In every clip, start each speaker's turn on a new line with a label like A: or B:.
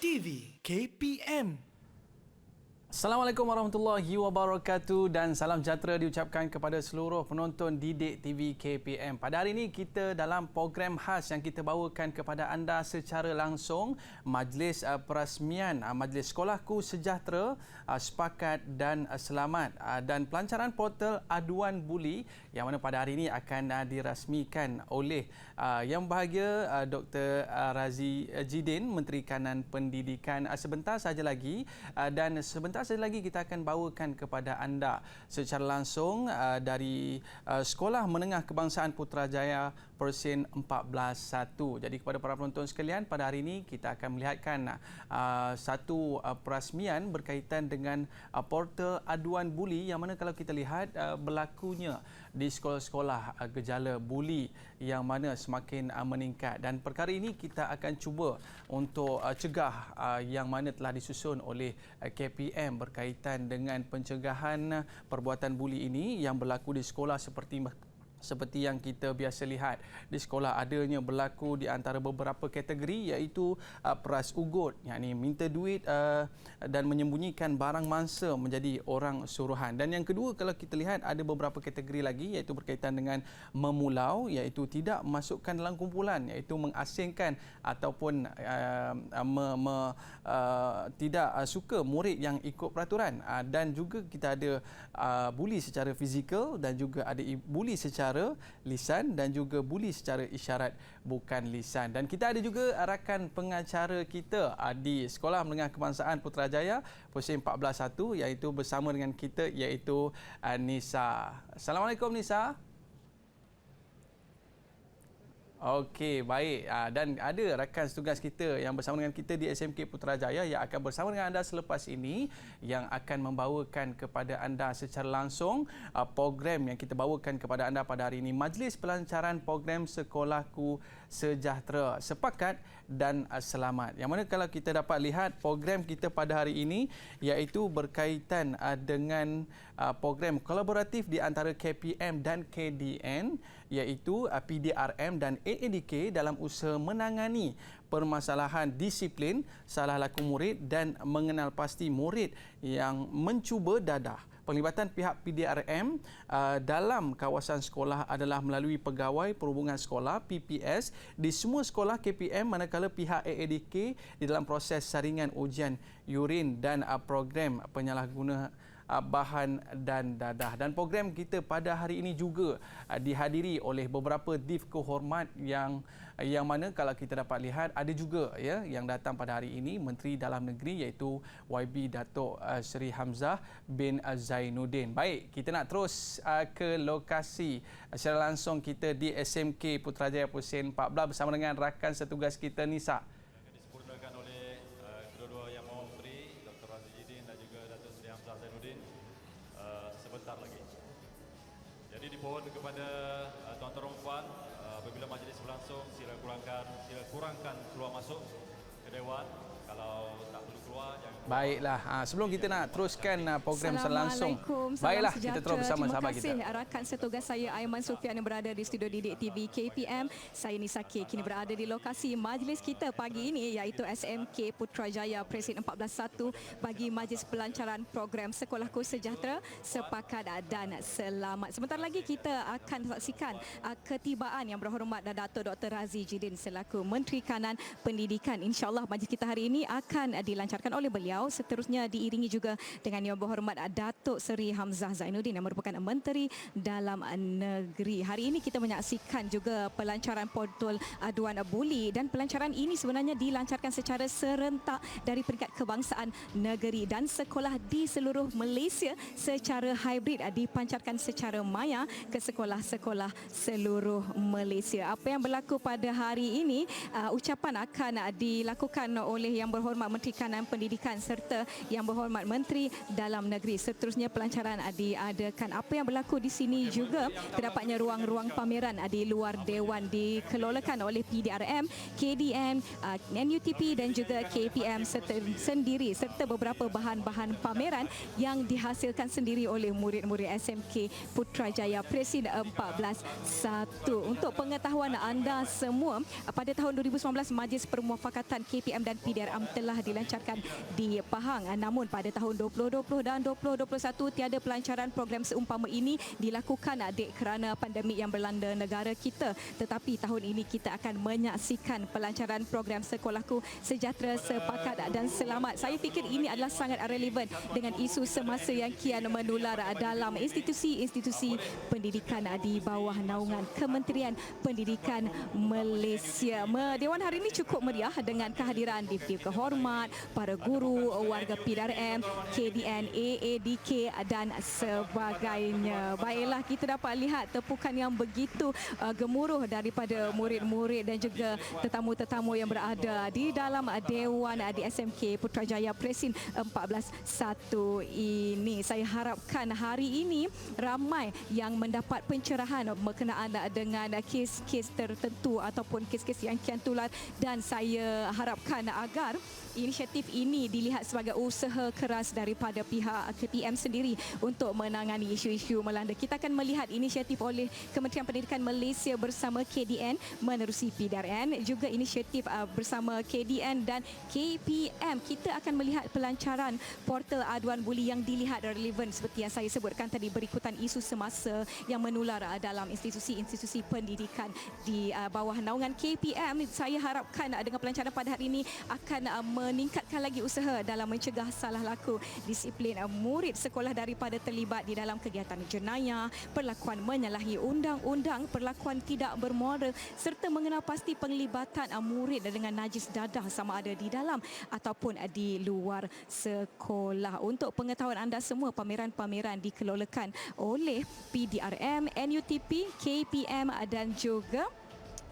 A: TV KPM.
B: Assalamualaikum warahmatullahi wabarakatuh dan salam sejahtera diucapkan kepada seluruh penonton Didik TV KPM. Pada hari ini kita dalam program khas yang kita bawakan kepada anda secara langsung, Majlis Perasmian Majlis Sekolahku Sejahtera Sepakat dan Selamat dan pelancaran portal aduan buli yang mana pada hari ini akan dirasmikan oleh Yang Berbahagia Dr. Razi Jidin, Menteri Kanan Pendidikan. Sebentar saja lagi dan sebentar saja lagi kita akan bawakan kepada anda secara langsung dari Sekolah Menengah Kebangsaan Putrajaya Persen 14-1. Jadi kepada para penonton sekalian, pada hari ini kita akan melihatkan satu perasmian berkaitan dengan portal aduan buli yang mana kalau kita lihat berlakunya di sekolah-sekolah gejala buli yang mana semakin meningkat, dan perkara ini kita akan cuba untuk cegah yang mana telah disusun oleh KPM berkaitan dengan pencegahan perbuatan buli ini yang berlaku di sekolah seperti yang kita biasa lihat di sekolah. Adanya berlaku di antara beberapa kategori iaitu peras ugut, yakni minta duit dan menyembunyikan barang mangsa menjadi orang suruhan. Dan yang kedua, kalau kita lihat ada beberapa kategori lagi iaitu berkaitan dengan memulau, iaitu tidak masukkan dalam kumpulan, iaitu mengasingkan ataupun tidak suka murid yang ikut peraturan. Dan juga kita ada buli secara fizikal dan juga ada buli secara lisan dan juga buli secara isyarat bukan lisan. Dan kita ada juga rakan pengacara kita di Sekolah Menengah Kebangsaan Putrajaya Persen 14-1 iaitu bersama dengan kita iaitu Nisa. Assalamualaikum Nisa. Okey, baik. Dan ada rakan setugas kita yang bersama dengan kita di SMK Putrajaya yang akan bersama dengan anda selepas ini yang akan membawakan kepada anda secara langsung program yang kita bawakan kepada anda pada hari ini, Majlis Pelancaran Program Sekolahku Sejahtera Sepakat dan Selamat. Yang mana kalau kita dapat lihat program kita pada hari ini iaitu berkaitan dengan program kolaboratif di antara KPM dan KDN iaitu PDRM dan AADK dalam usaha menangani permasalahan disiplin, salah laku murid dan mengenal pasti murid yang mencuba dadah. Penglibatan pihak PDRM dalam kawasan sekolah adalah melalui Pegawai Perhubungan Sekolah PPS di semua sekolah KPM, manakala pihak AADK di dalam proses saringan ujian urin dan program penyalahguna bahan dan dadah. Dan program kita pada hari ini juga dihadiri oleh beberapa Divko Hormat yang mana kalau kita dapat lihat ada juga ya yang datang pada hari ini Menteri Dalam Negeri iaitu YB Datuk Seri Hamzah bin Zainuddin. Baik, kita nak terus ke lokasi secara langsung kita di SMK Putrajaya Persen 14 bersama dengan rakan setugas kita Nisa.
C: Disempurnakan oleh kedua-dua Yang Maha Menteri Dr. Razi Jidin dan juga Datuk Seri Hamzah Zainuddin sebentar lagi. Jadi dipohon kepada tuan-tuan dan puan, apabila majlis berlangsung sila kurangkan keluar masuk ke Dewan. Kalau tak perlu keluar, jangan keluar.
B: Baiklah, sebelum kita nak teruskan program selangsung. Baiklah, kita terus bersama sahabat kita.
D: Terima kasih rakan setugas saya Aiman Sufian yang berada di studio Didik TV KPM. Saya Nisa K kini berada di lokasi majlis kita pagi ini iaitu SMK Putrajaya Persen 14-1 bagi Majlis Pelancaran Program Sekolahku Sejahtera Sepakat dan Selamat. Sebentar lagi kita akan saksikan ketibaan Yang Berhormat Datuk Dr. Razi Jidin selaku Menteri Kanan Pendidikan. InsyaAllah majlis kita hari ini akan dilancarkan oleh beliau, seterusnya diiringi juga dengan Yang Berhormat Datuk Seri Hamzah Zainuddin yang merupakan Menteri Dalam Negeri. Hari ini kita menyaksikan juga pelancaran portal aduan buli, dan pelancaran ini sebenarnya dilancarkan secara serentak dari peringkat kebangsaan negeri dan sekolah di seluruh Malaysia secara hybrid dipancarkan secara maya ke sekolah-sekolah seluruh Malaysia. Apa yang berlaku pada hari ini, ucapan akan dilakukan oleh Yang Berhormat Menteri Kanan Pendidikan serta Yang Berhormat Menteri Dalam Negeri. Seterusnya pelancaran diadakan. Apa yang berlaku di sini juga terdapatnya ruang-ruang pameran di luar Dewan dikelolakan oleh PDRM, KDN, NUTP dan juga KPM sendiri serta beberapa bahan-bahan pameran yang dihasilkan sendiri oleh murid-murid SMK Putrajaya Presiden 14-1. Untuk pengetahuan anda semua, pada tahun 2019 Majlis Permuafakatan KPM dan PDRM telah dilancarkan di Pahang. Namun pada tahun 2020 dan 2021 tiada pelancaran program seumpama ini dilakukan kerana pandemik yang melanda negara kita. Tetapi tahun ini kita akan menyaksikan pelancaran program Sekolahku Sejahtera, Sepakat dan Selamat. Saya fikir ini adalah sangat relevan dengan isu semasa yang kian menular dalam institusi-institusi pendidikan di bawah naungan Kementerian Pendidikan Malaysia. Dewan hari ini cukup meriah dengan kehadiran Divdi Kehormat, para guru, warga PDRM, KDN, AADK dan sebagainya. Baiklah, kita dapat lihat tepukan yang begitu gemuruh daripada murid-murid dan juga tetamu-tetamu yang berada di dalam Dewan di SMK Putrajaya Presiden 14-1 ini. Saya harapkan hari ini ramai yang mendapat pencerahan berkenaan dengan kes-kes tertentu ataupun kes-kes yang kian tular, dan saya harapkan agar inisiatif ini dilihat sebagai usaha keras daripada pihak KPM sendiri untuk menangani isu-isu melanda. Kita akan melihat inisiatif oleh Kementerian Pendidikan Malaysia bersama KDN menerusi PDRN, juga inisiatif bersama KDN dan KPM. Kita akan melihat pelancaran portal aduan buli yang dilihat relevan seperti yang saya sebutkan tadi, berikutan isu semasa yang menular dalam institusi-institusi pendidikan di bawah naungan KPM. Saya harapkan dengan pelancaran pada hari ini akan meningkatkan lagi usaha dalam mencegah salah laku disiplin murid sekolah daripada terlibat di dalam kegiatan jenayah, perlakuan menyalahi undang-undang, perlakuan tidak bermoral serta mengenal pasti penglibatan murid dengan najis dadah sama ada di dalam ataupun di luar sekolah. Untuk pengetahuan anda semua, pameran-pameran dikelolakan oleh PDRM, NUTP, KPM dan juga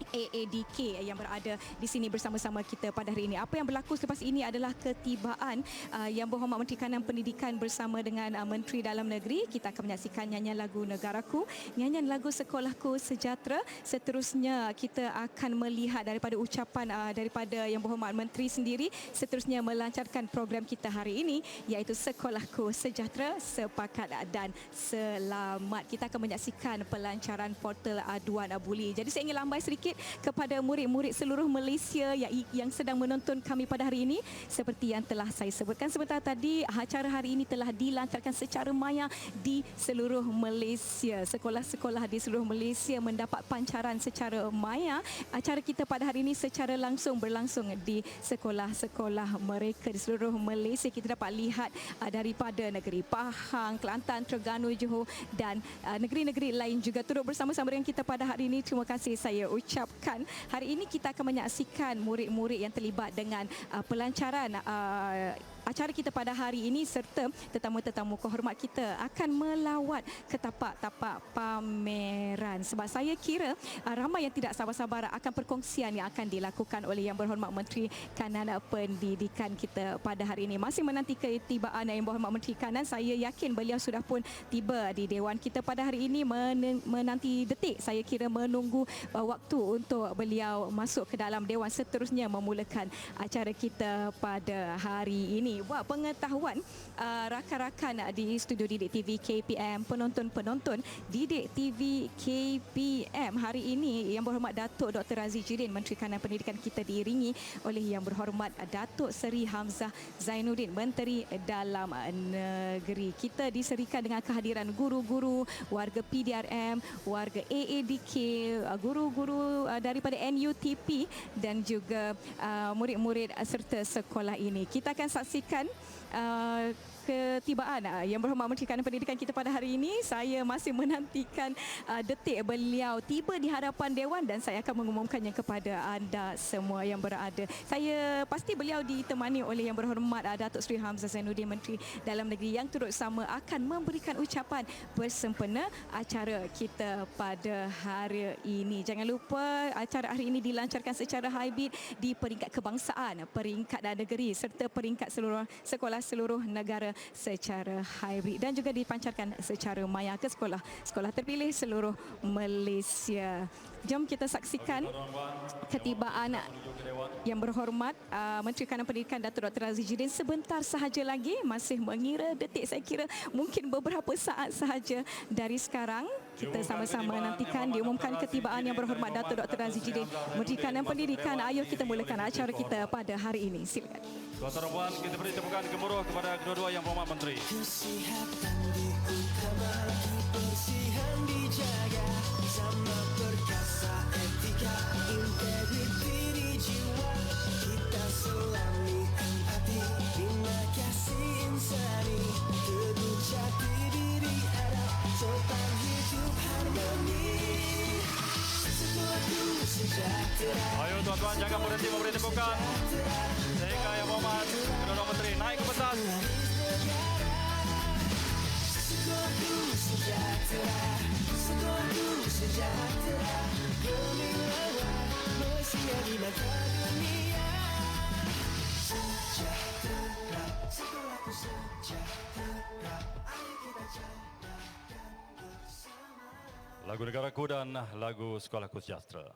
D: AADK yang berada di sini bersama-sama kita pada hari ini. Apa yang berlaku selepas ini adalah ketibaan Yang Berhormat Menteri Kanan Pendidikan bersama dengan Menteri Dalam Negeri. Kita akan menyaksikan nyanyian lagu Negaraku, nyanyian lagu Sekolahku Sejahtera. Seterusnya kita akan melihat daripada ucapan daripada Yang Berhormat Menteri sendiri. Seterusnya melancarkan program kita hari ini iaitu Sekolahku Sejahtera, Sepakat dan Selamat. Kita akan menyaksikan pelancaran portal aduan buli. Jadi saya ingin lambai sedikit kepada murid-murid seluruh Malaysia yang sedang menonton kami pada hari ini. Seperti yang telah saya sebutkan sebentar tadi, acara hari ini telah dilancarkan secara maya di seluruh Malaysia. Sekolah-sekolah di seluruh Malaysia mendapat pancaran secara maya. Acara kita pada hari ini secara langsung berlangsung di sekolah-sekolah mereka di seluruh Malaysia. Kita dapat lihat daripada negeri Pahang, Kelantan, Terengganu, Johor dan negeri-negeri lain juga turut bersama-sama dengan kita pada hari ini. Terima kasih saya ucapkan. Hari ini kita akan menyaksikan murid-murid yang terlibat dengan pelancaran acara kita pada hari ini serta tetamu-tetamu kehormat kita akan melawat ke tapak-tapak pameran. Sebab saya kira ramai yang tidak sabar-sabar akan perkongsian yang akan dilakukan oleh Yang Berhormat Menteri Kanan Pendidikan kita pada hari ini. Masih menanti ketibaan Yang Berhormat Menteri Kanan, saya yakin beliau sudah pun tiba di Dewan kita pada hari ini, menanti detik saya kira menunggu waktu untuk beliau masuk ke dalam Dewan, seterusnya memulakan acara kita pada hari ini. Buat pengetahuan rakan-rakan di studio Didik TV KPM, penonton-penonton Didik TV KPM, hari ini Yang Berhormat Datuk Dr. Razijidin, Menteri Kanan Pendidikan kita diiringi oleh Yang Berhormat Datuk Seri Hamzah Zainuddin, Menteri Dalam Negeri. Kita diserikan dengan kehadiran guru-guru, warga PDRM, warga AADK, guru-guru daripada NUTP dan juga murid-murid serta sekolah ini. Kita akan saksikan ketibaan Yang Berhormat Menteri Kanan Pendidikan kita pada hari ini. Saya masih menantikan detik beliau tiba di hadapan Dewan dan saya akan mengumumkannya kepada anda semua yang berada. Saya pasti beliau ditemani oleh Yang Berhormat Datuk Seri Hamzah Zainuddin, Menteri Dalam Negeri, yang turut sama akan memberikan ucapan bersempena acara kita pada hari ini. Jangan lupa acara hari ini dilancarkan secara hybrid di peringkat kebangsaan, peringkat negeri serta peringkat seluruh sekolah seluruh negara secara hybrid dan juga dipancarkan secara maya ke sekolah terpilih seluruh Malaysia. Jom kita saksikan ketibaan Yang Berhormat Menteri Kanan Pendidikan Datuk Dr. Razi Jidin sebentar sahaja lagi, masih mengira detik, saya kira mungkin beberapa saat sahaja dari sekarang. Kita sama-sama nantikan diumumkan ketibaan Yang Berhormat Datuk Dr. Razi Jidin, Menteri Kanan Pendidikan. Ayo kita mulakan acara kita pada hari ini. Silakan.
C: Tuan-tuan dan puan, kita beri tepukan gemuruh kepada kedua-dua Yang Berhormat Menteri.
E: Kesihatan diutama, kebersihan dijaga, sama perkasa etika, integriti di jiwa, kita selami empati, bina kasih insani, teguh jati diri adab, sopan hidup harmoni, sekolahku sejahtera.
C: Ayo tuan-tuan, jangan berhenti memberi tepukan sehingga Yang Berhormat kedua-dua Menteri naik ke pentas.
E: Sekolahku sejahtera, sekolahku sejahtera, gemilangan Malaysia di mata dunia. Sejahtera, sekolahku sejahtera, ayo kita jagakan bersama.
C: Lagu Negaraku dan lagu Sekolahku Sejahtera.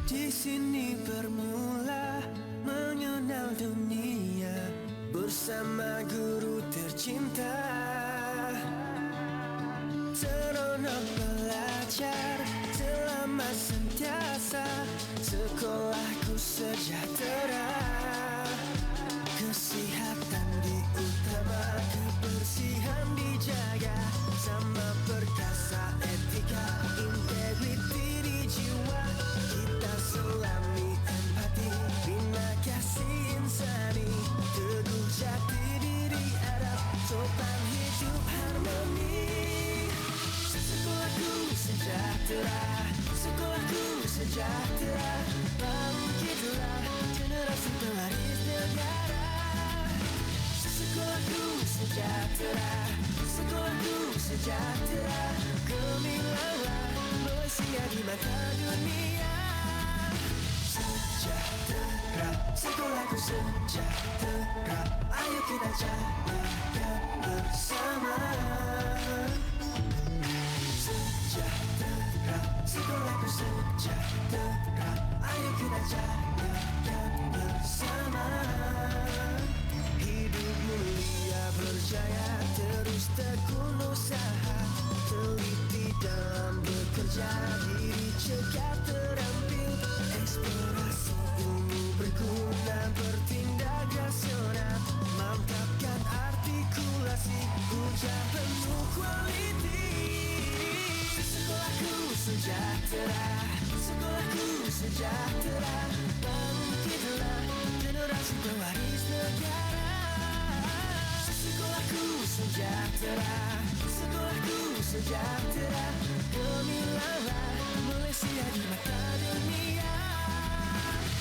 E: Di sini bermula mengenal dunia bersama guru tercinta. Seronok belajar selamat sentiasa, sekolahku sejahtera. Kesihatan diutama, kebersihan dijaga, sama perkasa etika, integriti di jiwa, kita selami empati, bina kasih insani, teguh jati diri adab, sopan hidup harmoni. Sekolahku sejahtera, sekolahku sejahtera, bangkitlah generasi pewaris negara. Sekolahku sejahtera, sekolahku sejahtera, gemilangan Malaysia di mata dunia. Sejahtera, sekolahku sejahtera, ayo kita jagakan bersama. Sejahtera, sekolahku sejahtera, ayo kita jagakan bersama. sejahtera, sekolahku sejahtera. Bangkitlah generasi pewaris negara. Sekolahku sejahtera, sekolahku sejahtera. Gemilanglah Malaysia di mata dunia.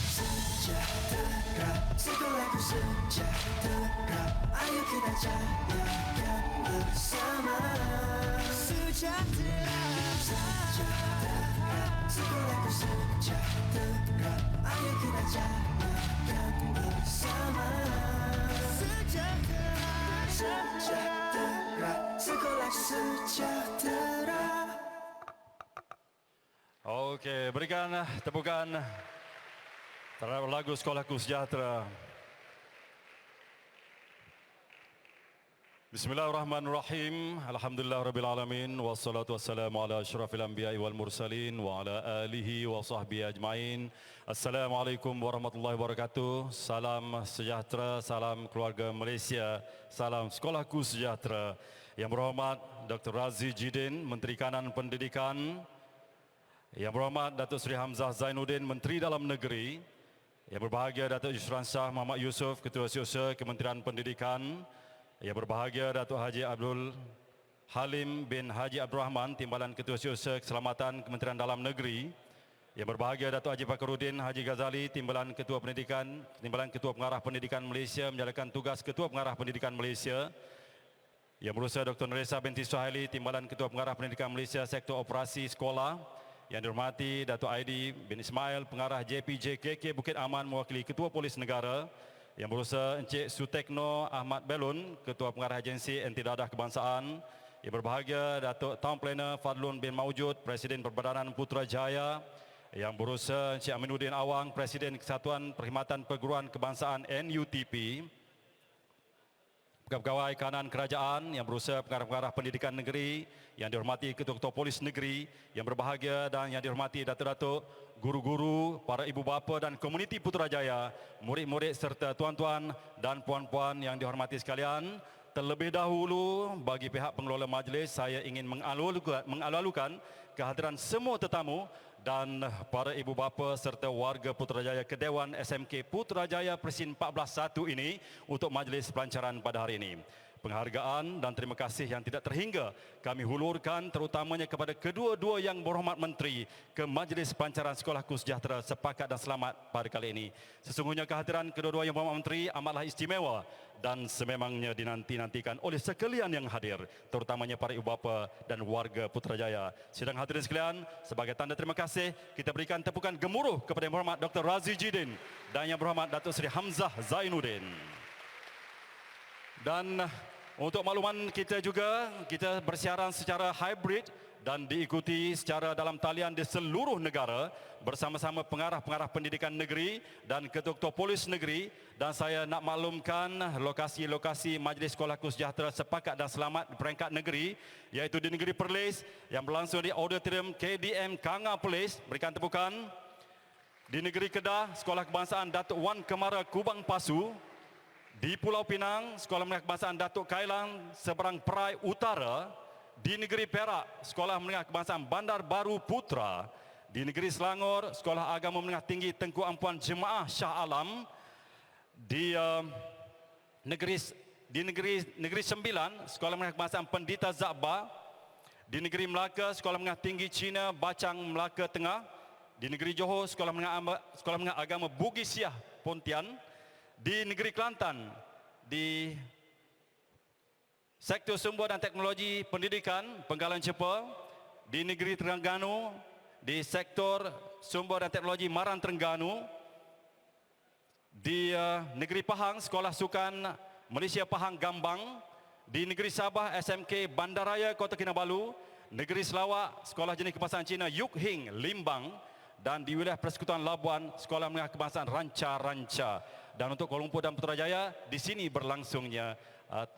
E: Sejahtera, sekolahku sejahtera. Ayo kita jayakan bersama. Sejahtera, sejahtera, sekolahku sejahtera. Ayo kita jayakan bersama. Sejahtera, sejahtera, sekolahku sejahtera.
C: Okey, berikan tepukan terhadap lagu Sekolahku Sejahtera. Bismillahirrahmanirrahim. Alhamdulillahirrabbilalamin. Wassalatu wassalamu ala asyrafil anbiya'i wal mursalin wa ala alihi wa sahbihi ajma'in. Assalamualaikum warahmatullahi wabarakatuh. Salam sejahtera, salam keluarga Malaysia, salam Sekolahku Sejahtera. Yang berhormat Dr. Razi Jidin, Menteri Kanan Pendidikan. Yang berhormat Datuk Seri Hamzah Zainuddin, Menteri Dalam Negeri. Yang berbahagia Datuk Yushran Shah Muhammad Yusof, Ketua Setiausaha Kementerian Pendidikan. Yang berbahagia Datuk Haji Abdul Halim bin Haji Abdul Rahman, Timbalan Ketua Setiausaha Keselamatan Kementerian Dalam Negeri. Yang berbahagia Datuk Haji Fakhruddin Haji Ghazali, Timbalan Ketua Pendidikan, Timbalan Ketua Pengarah Pendidikan Malaysia, menjalankan tugas Ketua Pengarah Pendidikan Malaysia. Yang berusaha Dr. Neresa binti Suhaili, Timbalan Ketua Pengarah Pendidikan Malaysia, Sektor Operasi Sekolah. Yang dihormati Datuk Aidi bin Ismail, Pengarah JPJKK Bukit Aman, mewakili Ketua Polis Negara. Yang berusaha Encik Sutekno Ahmad Belun, Ketua Pengarah Agensi Anti Dadah Kebangsaan. Yang berbahagia Datuk Town Planner Fadlun bin Maujud, Presiden Perbadanan Putrajaya. Yang berusaha Encik Aminuddin Awang, Presiden Kesatuan Perkhidmatan Perguruan Kebangsaan NUTP. Pegawai kanan kerajaan yang berusaha pengarah-pengarah pendidikan negeri, yang dihormati ketua-ketua polis negeri, yang berbahagia dan yang dihormati datuk-datuk, guru-guru, para ibu bapa dan komuniti Putrajaya, murid-murid serta tuan-tuan dan puan-puan yang dihormati sekalian. Terlebih dahulu bagi pihak pengelola majlis, saya ingin mengalu-alukan kehadiran semua tetamu dan para ibu bapa serta warga Putrajaya ke Dewan SMK Putrajaya Presin 14-1 ini untuk majlis pelancaran pada hari ini. Penghargaan dan terima kasih yang tidak terhingga kami hulurkan terutamanya kepada kedua-dua yang berhormat Menteri ke Majlis Pelancaran Sekolahku Sejahtera sepakat dan selamat pada kali ini. Sesungguhnya kehadiran kedua-dua yang berhormat Menteri amatlah istimewa dan sememangnya dinanti-nantikan oleh sekalian yang hadir, terutamanya para ibu bapa dan warga Putrajaya. Sidang hadirin sekalian, sebagai tanda terima kasih, kita berikan tepukan gemuruh kepada yang berhormat Dr. Razi Jidin dan yang berhormat Datuk Seri Hamzah Zainuddin. Dan untuk makluman kita juga, kita bersiaran secara hybrid dan diikuti secara dalam talian di seluruh negara bersama-sama pengarah-pengarah pendidikan negeri dan ketua-ketua polis negeri. Dan saya nak maklumkan lokasi-lokasi Majlis Sekolahku Sejahtera Sepakat dan Selamat di peringkat negeri, iaitu di negeri Perlis yang berlangsung di Auditorium KDM Kanga Perlis. Berikan tepukan. Di negeri Kedah, Sekolah Kebangsaan Datuk Wan Kemara Kubang Pasu. Di Pulau Pinang, Sekolah Menengah Kebangsaan Datuk Kailang Seberang Perai Utara. Di negeri Perak, Sekolah Menengah Kebangsaan Bandar Baru Putra. Di negeri Selangor, Sekolah Agama Menengah Tinggi Tengku Ampuan Jemaah Shah Alam. Di negeri Sembilan, Sekolah Menengah Kebangsaan Pendita Zakba. Di negeri Melaka, Sekolah Menengah Tinggi Cina Bacang Melaka Tengah. Di negeri Johor, Sekolah Menengah Agama Bugis Siah Pontian. Di negeri Kelantan, di Sektor Sumber dan Teknologi Pendidikan Penggalan Cepa. Di negeri Terengganu, di Sektor Sumber dan Teknologi Maran Terengganu. Di negeri Pahang, Sekolah Sukan Malaysia Pahang Gambang. Di negeri Sabah, SMK Bandaraya Kota Kinabalu. Negeri Sarawak, Sekolah Jenis Kebangsaan Cina Yuk Hing Limbang. Dan di wilayah Persekutuan Labuan, Sekolah Menengah Kebangsaan Ranca-Ranca. Dan untuk Kuala Lumpur dan Putrajaya, di sini berlangsungnya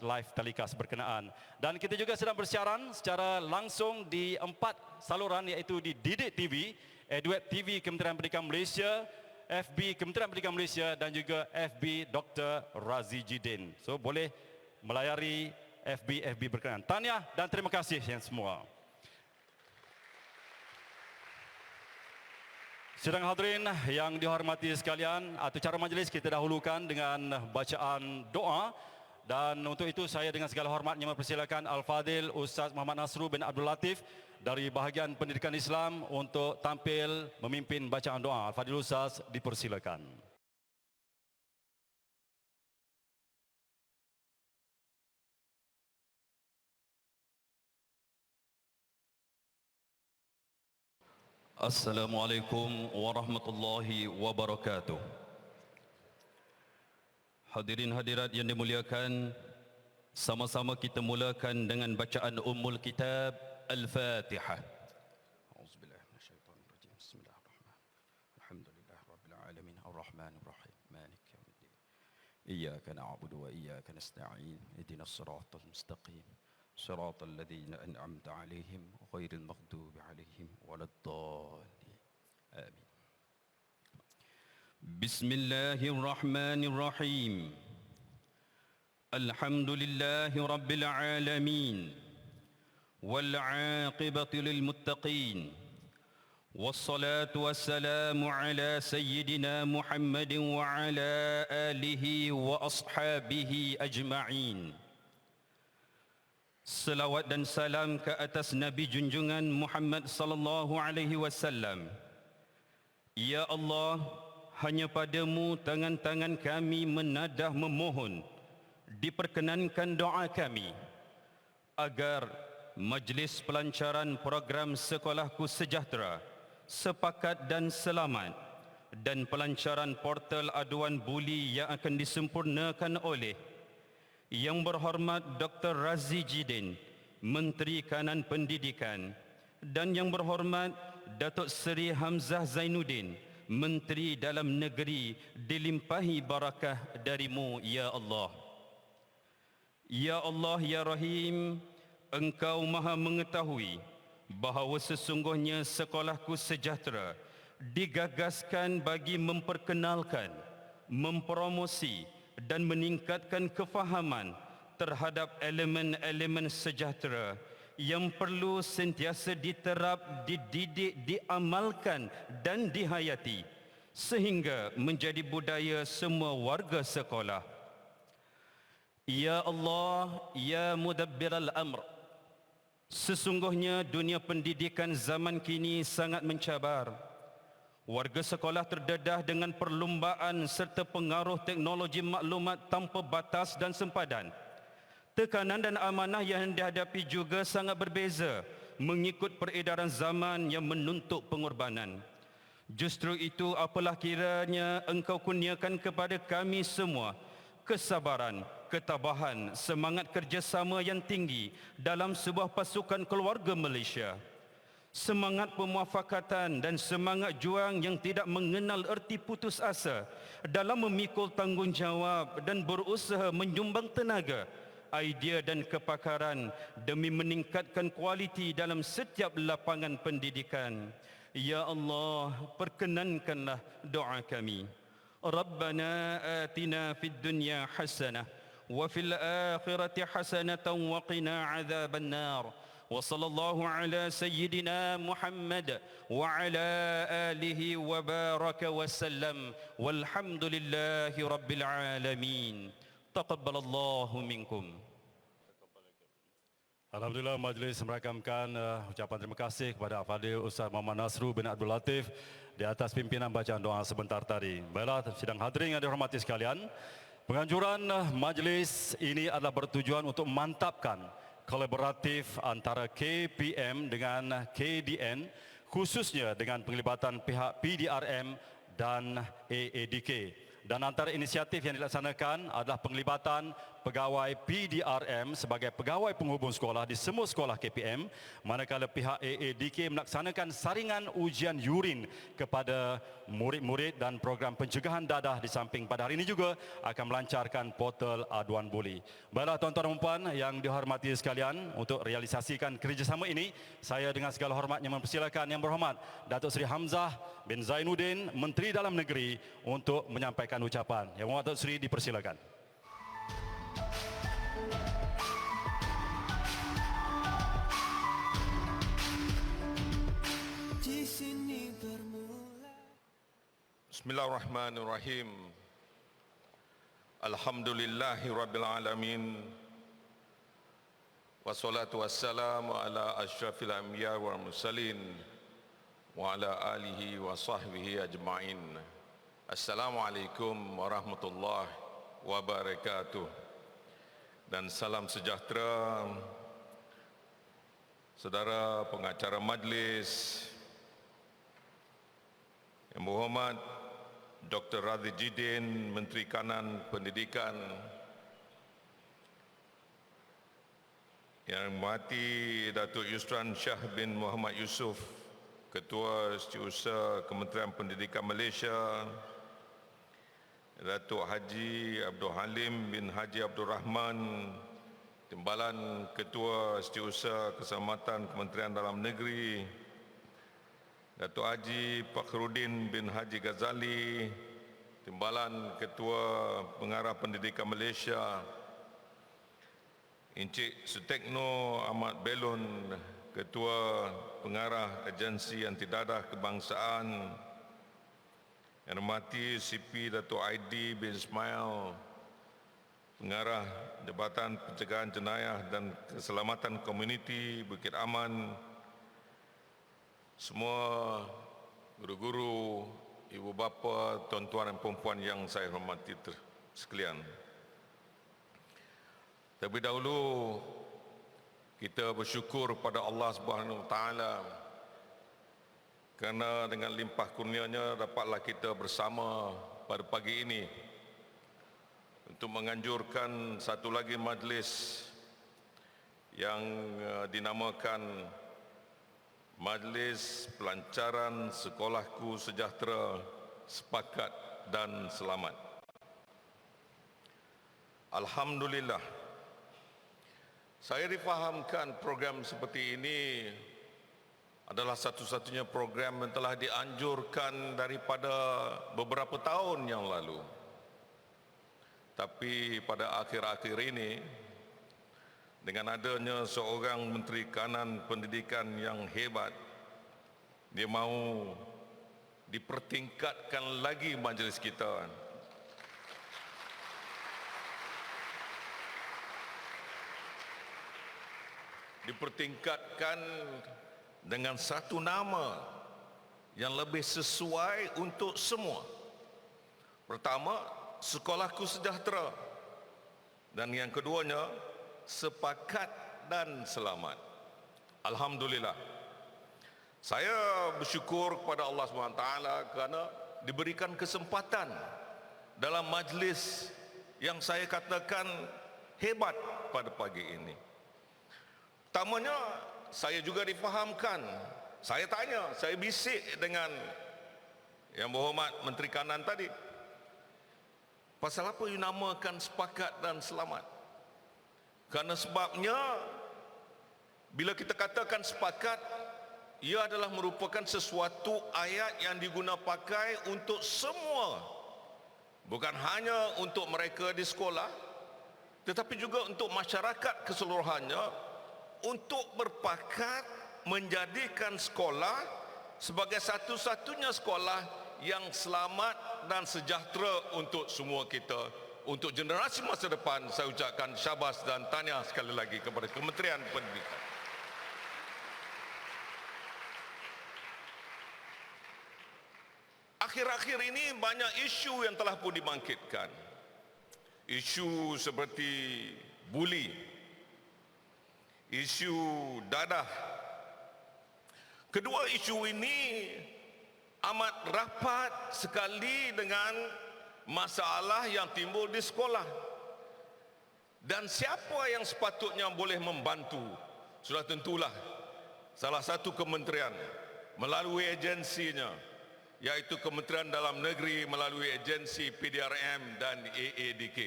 C: live telecast berkenaan. Dan kita juga sedang bersiaran secara langsung di 4 saluran, iaitu di Didik TV, Edweb TV Kementerian Pendidikan Malaysia, FB Kementerian Pendidikan Malaysia dan juga FB Dr. Razi Jidin. So boleh melayari FB berkenaan. Tahniah dan terima kasih yang semua. Sidang hadirin yang dihormati sekalian, acara majlis kita dahulukan dengan bacaan doa, dan untuk itu saya dengan segala hormatnya mempersilakan Al-Fadhil Ustaz Muhammad Nasru bin Abdul Latif dari bahagian pendidikan Islam untuk tampil memimpin bacaan doa. Al-Fadhil Ustaz dipersilakan.
F: Assalamualaikum warahmatullahi wabarakatuh. Hadirin hadirat yang dimuliakan, sama-sama kita mulakan dengan bacaan Ummul Kitab Al-Fatihah. Auzubillahi minasyaitonir rajim. Bismillahirrahmanirrahim. Alhamdulillahirabbil alamin arrahmanir rahim maliki yaumiddin. Iyyaka na'budu wa iyyaka nasta'in. Ihdinas siratal mustaqim. صراط الذين أنعمت عليهم غير المغضوب عليهم ولا الضالين آمين. بسم الله الرحمن الرحيم. الحمد لله رب العالمين والعاقبة للمتقين والصلاة والسلام على سيدنا محمد وعلى آله وأصحابه أجمعين. Selawat dan salam ke atas Nabi junjungan Muhammad sallallahu alaihi wasallam. Ya Allah, hanya padamu tangan-tangan kami menadah memohon, diperkenankan doa kami agar majlis pelancaran program Sekolahku Sejahtera sepakat dan selamat, dan pelancaran portal aduan buli yang akan disempurnakan oleh Yang Berhormat Dr. Razi Jidin, Menteri Kanan Pendidikan, dan Yang Berhormat Datuk Seri Hamzah Zainuddin, Menteri Dalam Negeri, dilimpahi barakah darimu, Ya Allah. Ya Allah, Ya Rahim, Engkau Maha mengetahui bahawa sesungguhnya Sekolahku Sejahtera digagaskan bagi memperkenalkan, mempromosi dan meningkatkan kefahaman terhadap elemen-elemen sejahtera yang perlu sentiasa diterap, dididik, diamalkan dan dihayati sehingga menjadi budaya semua warga sekolah. Ya Allah, Ya Mudabbiral Amr, sesungguhnya dunia pendidikan zaman kini sangat mencabar. Warga sekolah terdedah dengan perlumbaan serta pengaruh teknologi maklumat tanpa batas dan sempadan. Tekanan dan amanah yang dihadapi juga sangat berbeza mengikut peredaran zaman yang menuntut pengorbanan. Justru itu, apalah kiranya Engkau kurniakan kepada kami semua kesabaran, ketabahan, semangat kerjasama yang tinggi dalam sebuah pasukan keluarga Malaysia. Semangat pemuafakatan dan semangat juang yang tidak mengenal erti putus asa dalam memikul tanggungjawab dan berusaha menyumbang tenaga, idea dan kepakaran demi meningkatkan kualiti dalam setiap lapangan pendidikan. Ya Allah, perkenankanlah doa kami. Rabbana atina fid dunya hasanah wa fil akhirati hasanatan wa qina adzaban nar. وصلى الله على سيدنا محمد وعلى آله وبارك وسلم والحمد لله رب العالمين تقبل الله منكم.
C: Alhamdulillah, majlis merakamkan ucapan terima kasih kepada Al-Fadhil Ustaz Muhammad Nasru bin Abdul Latif di atas pimpinan bacaan doa sebentar tadi. Baiklah, sidang hadirin yang dihormati sekalian, penganjuran majlis ini adalah bertujuan untuk memantapkan kolaboratif antara KPM dengan KDN, khususnya dengan penglibatan pihak PDRM dan AADK. Dan antara inisiatif yang dilaksanakan adalah penglibatan pegawai PDRM sebagai pegawai penghubung sekolah di semua sekolah KPM, manakala pihak AADK melaksanakan saringan ujian yurin kepada murid-murid dan program pencegahan dadah, di samping pada hari ini juga akan melancarkan portal aduan buli. Baiklah tuan-tuan dan puan yang dihormati sekalian, untuk realisasikan kerjasama ini, saya dengan segala hormatnya mempersilakan Yang Berhormat Datuk Seri Hamzah bin Zainuddin, Menteri Dalam Negeri, untuk menyampaikan ucapan. Yang Berhormat Datuk Seri, dipersilakan.
E: Di sini bermula
G: Bismillahirrahmanirrahim. Alhamdulillahi rabbil alamin. Wassalatu wassalamu ala asyrafil anbiya wal mursalin wa ala alihi wa sahbihi ajma'in. Assalamualaikum warahmatullahi wabarakatuh. Dan salam sejahtera saudara pengacara majlis yang berhormat Dr. Razijidin, Menteri Kanan Pendidikan, yang berhormati Datuk Yusran Shah bin Muhammad Yusof, Ketua Setiausaha Kementerian Pendidikan Malaysia, Datuk Haji Abdul Halim bin Haji Abdul Rahman, Timbalan Ketua Setiausaha Keselamatan Kementerian Dalam Negeri, Datuk Haji Fakhruddin bin Haji Ghazali, Timbalan Ketua Pengarah Pendidikan Malaysia, Encik Sutekno Ahmad Belon, Ketua Pengarah Agensi Anti Dadah Kebangsaan, yang hormati CP Datuk Aidi bin Ismail, Pengarah Jabatan Pencegahan Jenayah dan Keselamatan Komuniti Bukit Aman, semua guru-guru, ibu bapa, tuan-tuan dan puan-puan yang saya hormati sekalian. Terlebih dahulu kita bersyukur pada Allah Subhanahu Wa Taala kerana dengan limpah kurnianya dapatlah kita bersama pada pagi ini untuk menganjurkan satu lagi majlis yang dinamakan Majlis Pelancaran Sekolahku Sejahtera, Sepakat dan Selamat. Alhamdulillah, saya difahamkan program seperti ini adalah satu-satunya program yang telah dianjurkan daripada beberapa tahun yang lalu. Tapi pada akhir-akhir ini, dengan adanya seorang Menteri Kanan Pendidikan yang hebat, dia mahu dipertingkatkan lagi majlis kita. Dipertingkatkan dengan satu nama yang lebih sesuai untuk semua. Pertama, Sekolahku Sejahtera. Dan yang keduanya, Sepakat dan Selamat. Alhamdulillah. Saya bersyukur kepada Allah SWT kerana diberikan kesempatan dalam majlis yang saya katakan hebat pada pagi ini. Pertamanya, saya juga difahamkan. Saya tanya, saya bisik dengan yang berhormat Menteri Kanan tadi. Pasal apa you namakan Sepakat dan Selamat? Karena sebabnya bila kita katakan sepakat, ia adalah merupakan sesuatu ayat yang diguna pakai untuk semua, bukan hanya untuk mereka di sekolah, tetapi juga untuk masyarakat keseluruhannya, untuk berpakat menjadikan sekolah sebagai satu-satunya sekolah yang selamat dan sejahtera untuk semua kita. Untuk generasi masa depan, saya ucapkan syabas dan tahniah sekali lagi kepada Kementerian Pendidikan. Akhir-akhir ini banyak isu yang telah pun dibangkitkan. Isu seperti buli, isu dadah. Kedua isu ini amat rapat sekali dengan masalah yang timbul di sekolah. Dan siapa yang sepatutnya boleh membantu? Sudah tentulah salah satu kementerian melalui agensinya, yaitu Kementerian Dalam Negeri melalui agensi PDRM dan AADK.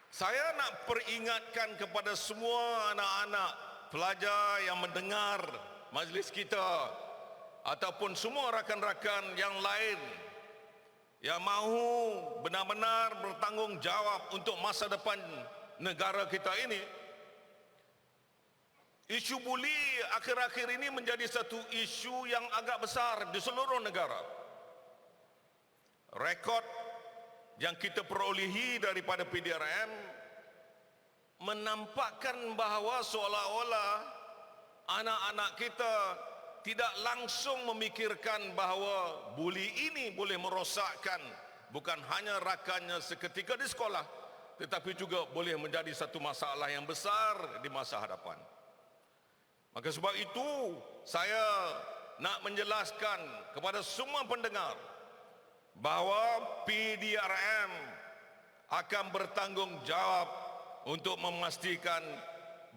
G: Saya nak peringatkan kepada semua anak-anak pelajar yang mendengar majlis kita ataupun semua rakan-rakan yang lain yang mahu benar-benar bertanggungjawab untuk masa depan negara kita ini, Isu buli akhir-akhir ini menjadi satu isu yang agak besar di seluruh negara. Rekod yang kita perolehi daripada PDRM menampakkan bahawa seolah-olah anak-anak kita tidak langsung memikirkan bahawa buli ini boleh merosakkan bukan hanya rakannya seketika di sekolah, tetapi juga boleh menjadi satu masalah yang besar di masa hadapan. Maka sebab itu saya nak menjelaskan kepada semua pendengar bahawa PDRM akan bertanggungjawab untuk memastikan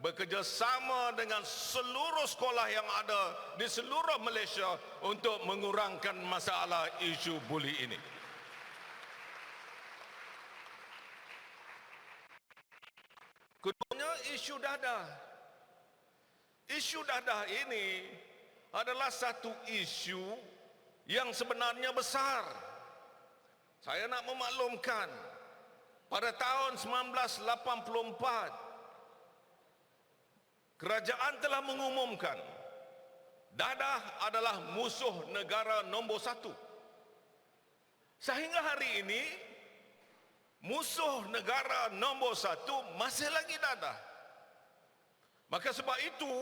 G: bekerjasama dengan seluruh sekolah yang ada di seluruh Malaysia untuk mengurangkan masalah isu buli ini. Keduanya, isu dadah. Isu dadah ini adalah satu isu yang sebenarnya besar. Saya nak memaklumkan, pada tahun 1984, kerajaan telah mengumumkan dadah adalah musuh negara nombor 1. Sehingga hari ini, musuh negara nombor 1 masih lagi dadah. Maka sebab itu,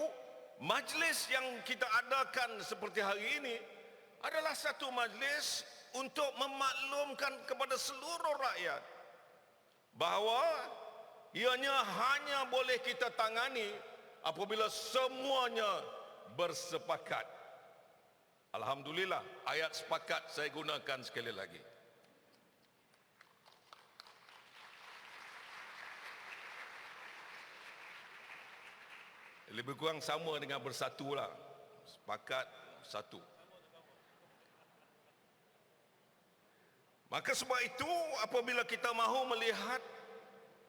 G: majlis yang kita adakan seperti hari ini adalah satu majlis untuk memaklumkan kepada seluruh rakyat bahawa ianya hanya boleh kita tangani apabila semuanya bersepakat. Alhamdulillah, ayat sepakat saya gunakan sekali lagi. Lebih kurang sama dengan bersatu lah. Sepakat, satu. Maka sebab itu, apabila kita mahu melihat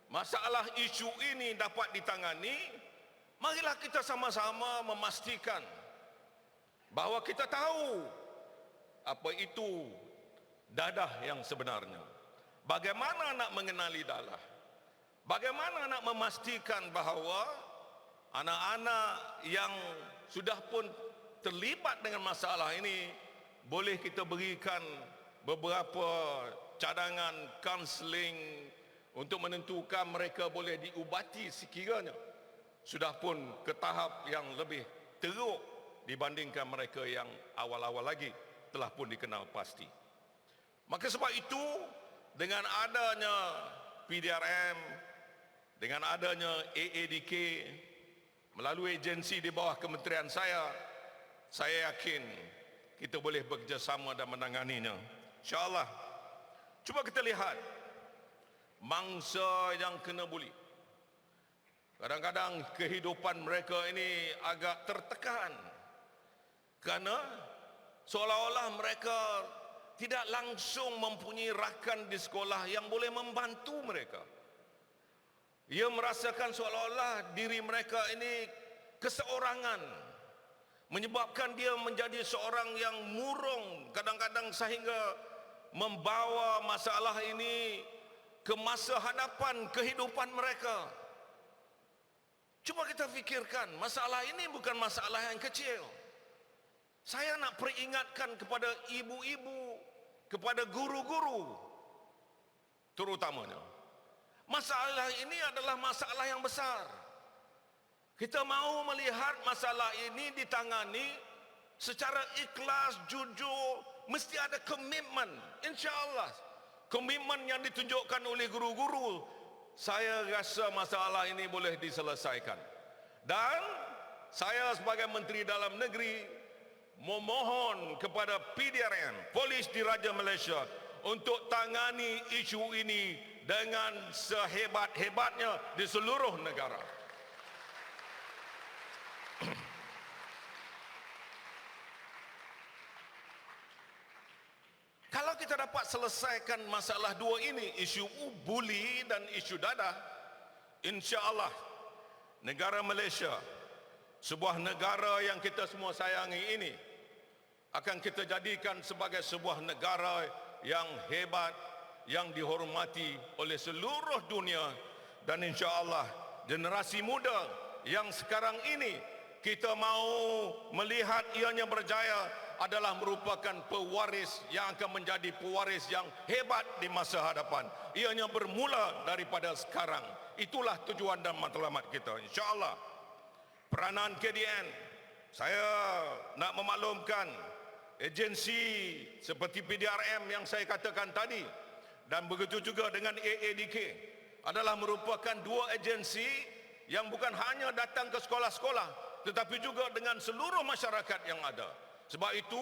G: masalah isu ini dapat ditangani, marilah kita sama-sama memastikan bahawa kita tahu apa itu dadah yang sebenarnya. Bagaimana nak mengenali dadah? Bagaimana nak memastikan bahawa anak-anak yang sudah pun terlibat dengan masalah ini boleh kita berikan beberapa cadangan kaunseling untuk menentukan mereka boleh diubati sekiranya sudah pun ke tahap yang lebih teruk dibandingkan mereka yang awal-awal lagi telah pun dikenal pasti. Maka sebab itu, dengan adanya PDRM, dengan adanya AADK, melalui agensi di bawah kementerian saya yakin kita boleh bekerjasama dan menanganinya. InsyaAllah. Cuba kita lihat mangsa yang kena buli. Kadang-kadang kehidupan mereka ini agak tertekan kerana seolah-olah mereka tidak langsung mempunyai rakan di sekolah yang boleh membantu mereka. Ia merasakan seolah-olah diri mereka ini keseorangan, menyebabkan dia menjadi seorang yang murung kadang-kadang sehingga membawa masalah ini ke masa hadapan kehidupan mereka. Cuba kita fikirkan, masalah ini bukan masalah yang kecil. Saya nak peringatkan kepada ibu-ibu, kepada guru-guru terutamanya. Masalah ini adalah masalah yang besar. Kita mahu melihat masalah ini ditangani secara ikhlas, jujur, mesti ada komitmen. InsyaAllah, komitmen yang ditunjukkan oleh guru-guru, saya rasa masalah ini boleh diselesaikan. Dan saya sebagai Menteri Dalam Negeri memohon kepada PDRM, Polis Diraja Malaysia, untuk tangani isu ini dengan sehebat-hebatnya di seluruh negara. Kalau kita dapat selesaikan masalah dua ini, isu buli dan isu dadah, insya-Allah negara Malaysia, sebuah negara yang kita semua sayangi ini, akan kita jadikan sebagai sebuah negara yang hebat, yang dihormati oleh seluruh dunia. Dan insya-Allah generasi muda yang sekarang ini kita mahu melihat ianya berjaya adalah merupakan pewaris yang akan menjadi pewaris yang hebat di masa hadapan. Ianya bermula daripada sekarang. Itulah tujuan dan matlamat kita, insya-Allah. Peranan KDN, saya nak memaklumkan agensi seperti PDRM yang saya katakan tadi dan begitu juga dengan AADK adalah merupakan dua agensi yang bukan hanya datang ke sekolah-sekolah tetapi juga dengan seluruh masyarakat yang ada. Sebab itu,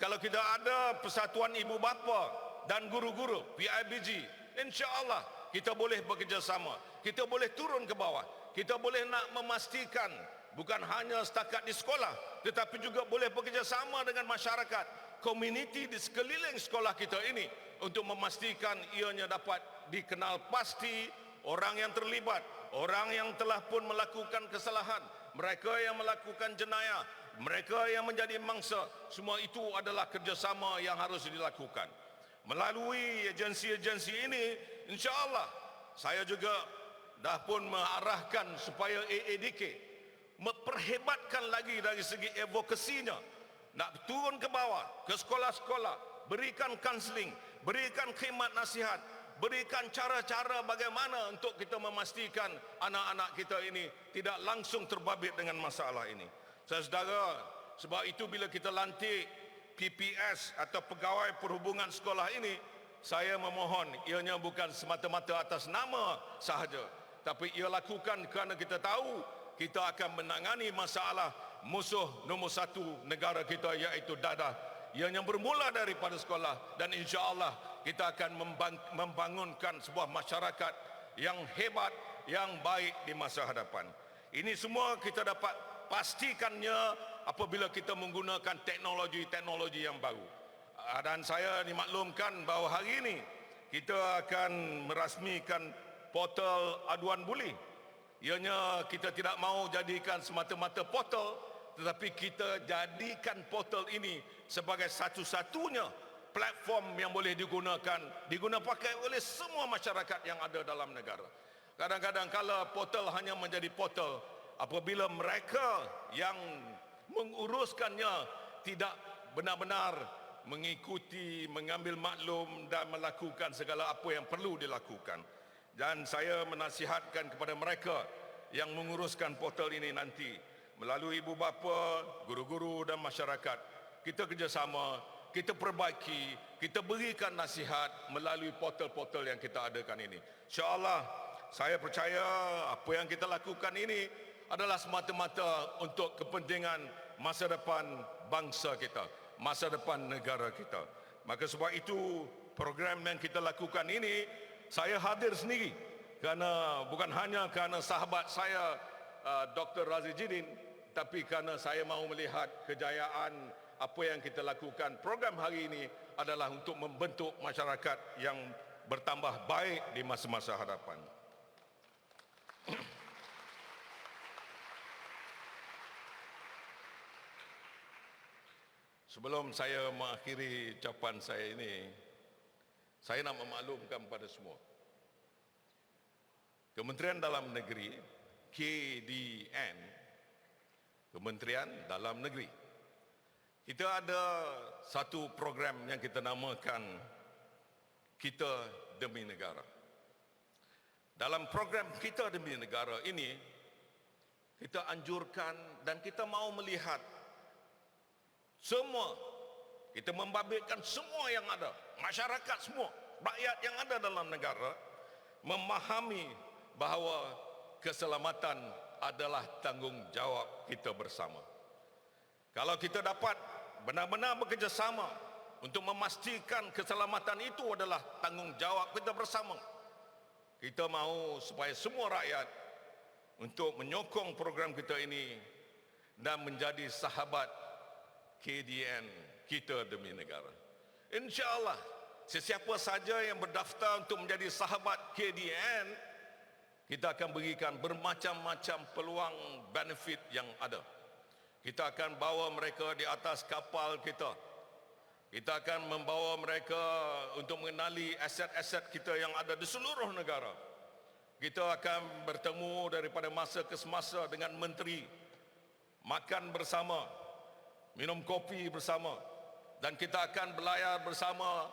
G: kalau kita ada persatuan ibu bapa dan guru-guru PIBG, insya-Allah kita boleh bekerjasama. Kita boleh turun ke bawah. Kita boleh nak memastikan bukan hanya setakat di sekolah tetapi juga boleh bekerjasama dengan masyarakat, komuniti di sekeliling sekolah kita ini untuk memastikan ianya dapat dikenal pasti orang yang terlibat, orang yang telah pun melakukan kesalahan, mereka yang melakukan jenayah, mereka yang menjadi mangsa. Semua itu adalah kerjasama yang harus dilakukan. Melalui agensi-agensi ini, insya-Allah saya juga dah pun mengarahkan supaya AADK memperhebatkan lagi dari segi advokasinya, nak turun ke bawah, ke sekolah-sekolah, berikan kaunseling, berikan khidmat nasihat, berikan cara-cara bagaimana untuk kita memastikan anak-anak kita ini tidak langsung terbabit dengan masalah ini. Saudara, sebab itu bila kita lantik PPS atau pegawai perhubungan sekolah ini, saya memohon ianya bukan semata-mata atas nama sahaja, tapi ia lakukan kerana kita tahu kita akan menangani masalah musuh nombor satu negara kita, iaitu dadah, yang bermula daripada sekolah. Dan insya-Allah kita akan membangunkan sebuah masyarakat yang hebat, yang baik di masa hadapan. Ini semua kita dapat pastikannya apabila kita menggunakan teknologi-teknologi yang baru. Dan saya dimaklumkan bahawa hari ini kita akan merasmikan portal aduan buli. Ianya kita tidak mahu jadikan semata-mata portal, tetapi kita jadikan portal ini sebagai satu-satunya platform yang boleh diguna pakai oleh semua masyarakat yang ada dalam negara. Kadang-kadang kalau portal hanya menjadi portal apabila mereka yang menguruskannya tidak benar-benar mengikuti, mengambil maklum dan melakukan segala apa yang perlu dilakukan. Dan saya menasihatkan kepada mereka yang menguruskan portal ini nanti, melalui ibu bapa, guru-guru dan masyarakat, kita kerjasama, kita perbaiki, kita berikan nasihat melalui portal-portal yang kita adakan ini. InsyaAllah, saya percaya apa yang kita lakukan ini adalah semata-mata untuk kepentingan masa depan bangsa kita, masa depan negara kita. Maka sebab itu, program yang kita lakukan ini, saya hadir sendiri kerana bukan hanya kerana sahabat saya Dr. Razi Jidin, tapi kerana saya mahu melihat kejayaan apa yang kita lakukan. Program hari ini adalah untuk membentuk masyarakat yang bertambah baik di masa-masa hadapan. Sebelum saya mengakhiri ucapan saya ini, saya nak memaklumkan kepada semua. Kementerian Dalam Negeri, KDN, Kementerian Dalam Negeri, kita ada satu program yang kita namakan Kita Demi Negara. Dalam program Kita Demi Negara ini, kita anjurkan dan kita mahu melihat semua, kita membabitkan semua yang ada, masyarakat semua, rakyat yang ada dalam negara memahami bahawa keselamatan adalah tanggungjawab kita bersama. Kalau kita dapat benar-benar bekerjasama untuk memastikan keselamatan itu adalah tanggungjawab kita bersama, kita mahu supaya semua rakyat untuk menyokong program kita ini dan menjadi sahabat KDN, Kita Demi Negara. InsyaAllah, sesiapa saja yang berdaftar untuk menjadi sahabat KDN, kita akan berikan bermacam-macam peluang benefit yang ada. Kita akan bawa mereka di atas kapal kita. Kita akan membawa mereka untuk mengenali aset-aset kita yang ada di seluruh negara. Kita akan bertemu daripada masa ke semasa dengan menteri, makan bersama, minum kopi bersama, dan kita akan belayar bersama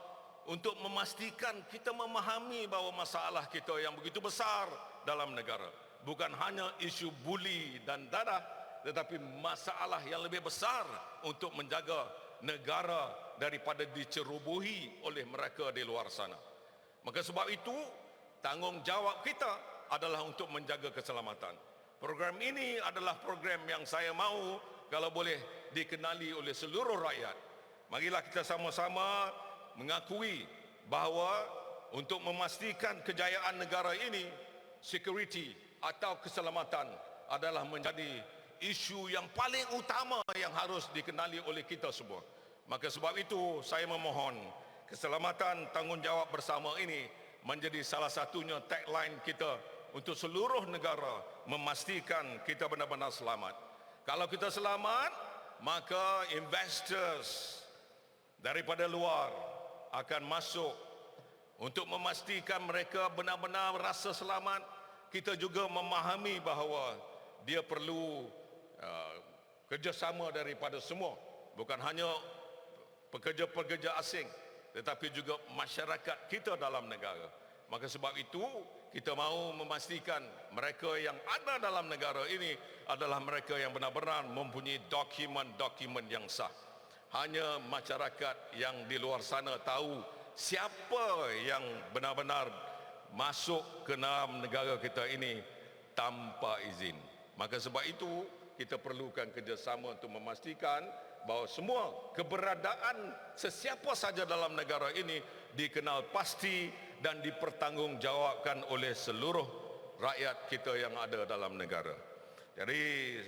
G: untuk memastikan kita memahami bahawa masalah kita yang begitu besar dalam negara bukan hanya isu buli dan dadah, tetapi masalah yang lebih besar untuk menjaga negara daripada dicerobohi oleh mereka di luar sana. Maka sebab itu, tanggungjawab kita adalah untuk menjaga keselamatan. Program ini adalah program yang saya mahu kalau boleh dikenali oleh seluruh rakyat. Marilah kita sama-sama mengakui bahawa untuk memastikan kejayaan negara ini, security atau keselamatan adalah menjadi isu yang paling utama yang harus dikenali oleh kita semua. Maka sebab itu saya memohon keselamatan tanggungjawab bersama ini menjadi salah satunya tagline kita untuk seluruh negara, memastikan kita benar-benar selamat. Kalau kita selamat, maka investors daripada luar akan masuk untuk memastikan mereka benar-benar rasa selamat. Kita juga memahami bahawa dia perlu kerjasama daripada semua, bukan hanya pekerja-pekerja asing, tetapi juga masyarakat kita dalam negara. Maka sebab itu kita mahu memastikan mereka yang ada dalam negara ini adalah mereka yang benar-benar mempunyai dokumen-dokumen yang sah. Hanya masyarakat yang di luar sana tahu siapa yang benar-benar masuk ke dalam negara kita ini tanpa izin. Maka sebab itu kita perlukan kerjasama untuk memastikan bahawa semua keberadaan sesiapa saja dalam negara ini dikenal pasti dan dipertanggungjawabkan oleh seluruh rakyat kita yang ada dalam negara. Jadi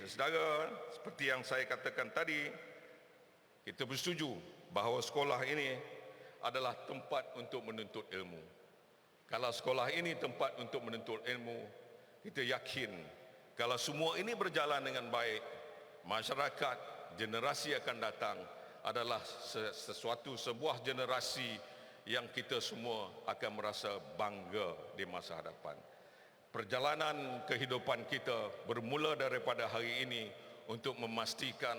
G: saudara, seperti yang saya katakan tadi, kita bersetuju bahawa sekolah ini adalah tempat untuk menuntut ilmu. Kalau sekolah ini tempat untuk menuntut ilmu, kita yakin kalau semua ini berjalan dengan baik, masyarakat, generasi akan datang adalah sebuah generasi yang kita semua akan merasa bangga di masa hadapan. Perjalanan kehidupan kita bermula daripada hari ini untuk memastikan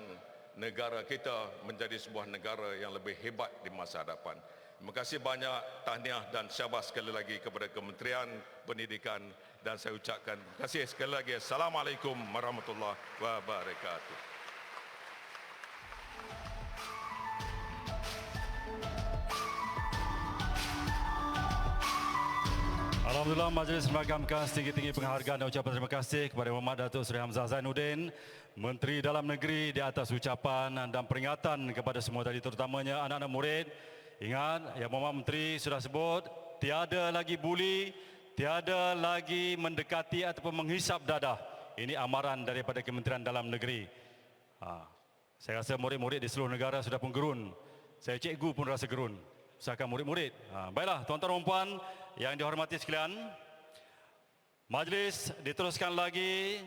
G: negara kita menjadi sebuah negara yang lebih hebat di masa hadapan. Terima kasih banyak, tahniah dan syabas sekali lagi kepada Kementerian Pendidikan, dan saya ucapkan terima kasih sekali lagi. Assalamualaikum warahmatullahi wabarakatuh.
H: Alhamdulillah, majlis meragamkan setinggi-tinggi penghargaan dan ucapan terima kasih kepada Muhammad Datuk Seri Hamzah Zainuddin, Menteri Dalam Negeri, di atas ucapan dan peringatan kepada semua tadi, terutamanya anak-anak murid. Ingat, yang Muhammad Menteri sudah sebut, tiada lagi buli, tiada lagi mendekati ataupun menghisap dadah. Ini amaran daripada Kementerian Dalam Negeri. Saya rasa murid-murid di seluruh negara sudah pun gerun. Saya cikgu pun rasa gerun. Usahakan murid-murid. Baiklah, tuan-tuan dan puan yang dihormati sekalian, majlis diteruskan lagi.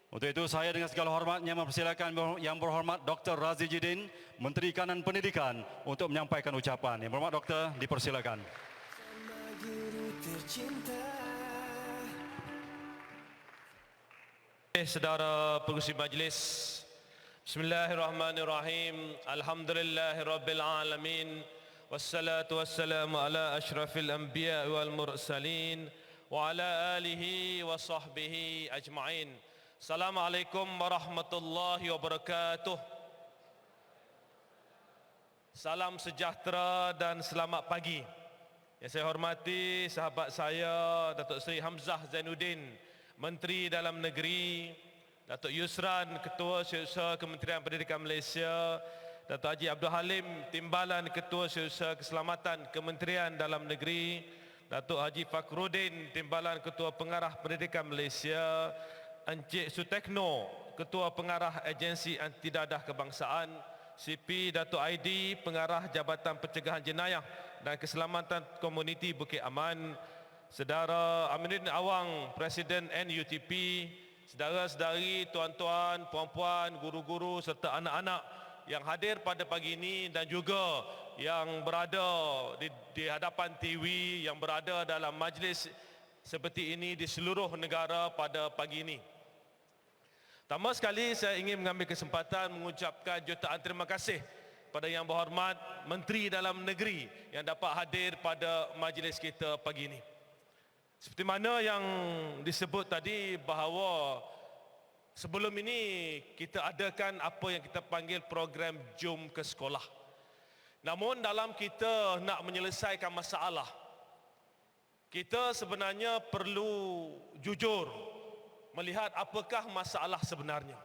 H: Untuk itu saya dengan segala hormatnya mempersilakan Yang Berhormat Dr. Razi Jidin, Menteri Kanan Pendidikan, untuk menyampaikan ucapan. Yang Berhormat Doktor, dipersilakan.
E: Sama guru tercinta.
I: Saudara pengurusi majlis, Bismillahirrahmanirrahim. Alhamdulillahirabbil alamin. Wassalatu wassalamu ala asyrafil anbiya wal mursalin wa ala alihi wa sahbihi ajma'in. Assalamualaikum warahmatullahi wabarakatuh. Salam sejahtera dan selamat pagi. Yang saya hormati sahabat saya Datuk Seri Hamzah Zainuddin, Menteri Dalam Negeri, Datuk Yusran, Ketua Setiausaha Kementerian Pendidikan Malaysia, Datuk Haji Abdul Halim, Timbalan Ketua Setiausaha Keselamatan Kementerian Dalam Negeri, Datuk Haji Fakhruddin, Timbalan Ketua Pengarah Pendidikan Malaysia, Encik Sutekno, Ketua Pengarah Agensi Anti Dadah Kebangsaan, CP Datuk Aidi, Pengarah Jabatan Pencegahan Jenayah dan Keselamatan Komuniti Bukit Aman, Saudara Aminuddin Awang, Presiden NUTP, saudara-saudari, tuan-tuan, puan-puan, guru-guru serta anak-anak yang hadir pada pagi ini dan juga yang berada di hadapan TV, yang berada dalam majlis seperti ini di seluruh negara pada pagi ini. Pertama sekali saya ingin mengambil kesempatan mengucapkan jutaan terima kasih pada Yang Berhormat Menteri Dalam Negeri yang dapat hadir pada majlis kita pagi ini. Seperti mana yang disebut tadi bahawa sebelum ini kita adakan apa yang kita panggil program Jom ke Sekolah. Namun dalam kita nak menyelesaikan masalah, kita sebenarnya perlu jujur melihat apakah masalah sebenarnya.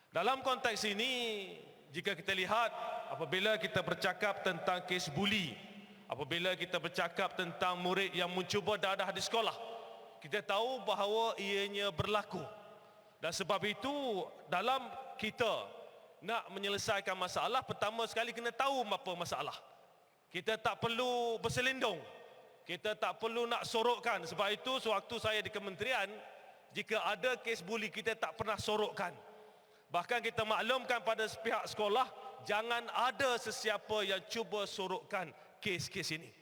I: Dalam konteks ini, jika kita lihat apabila kita bercakap tentang kes buli, apabila kita bercakap tentang murid yang mencuba dadah di sekolah, kita tahu bahawa ianya berlaku. Dan sebab itu dalam kita nak menyelesaikan masalah, pertama sekali kena tahu apa masalah. Kita tak perlu berselindung, kita tak perlu nak sorokkan. Sebab itu sewaktu saya di kementerian, jika ada kes buli kita tak pernah sorokkan. Bahkan kita maklumkan pada pihak sekolah, jangan ada sesiapa yang cuba sorokkan kes-kes ini.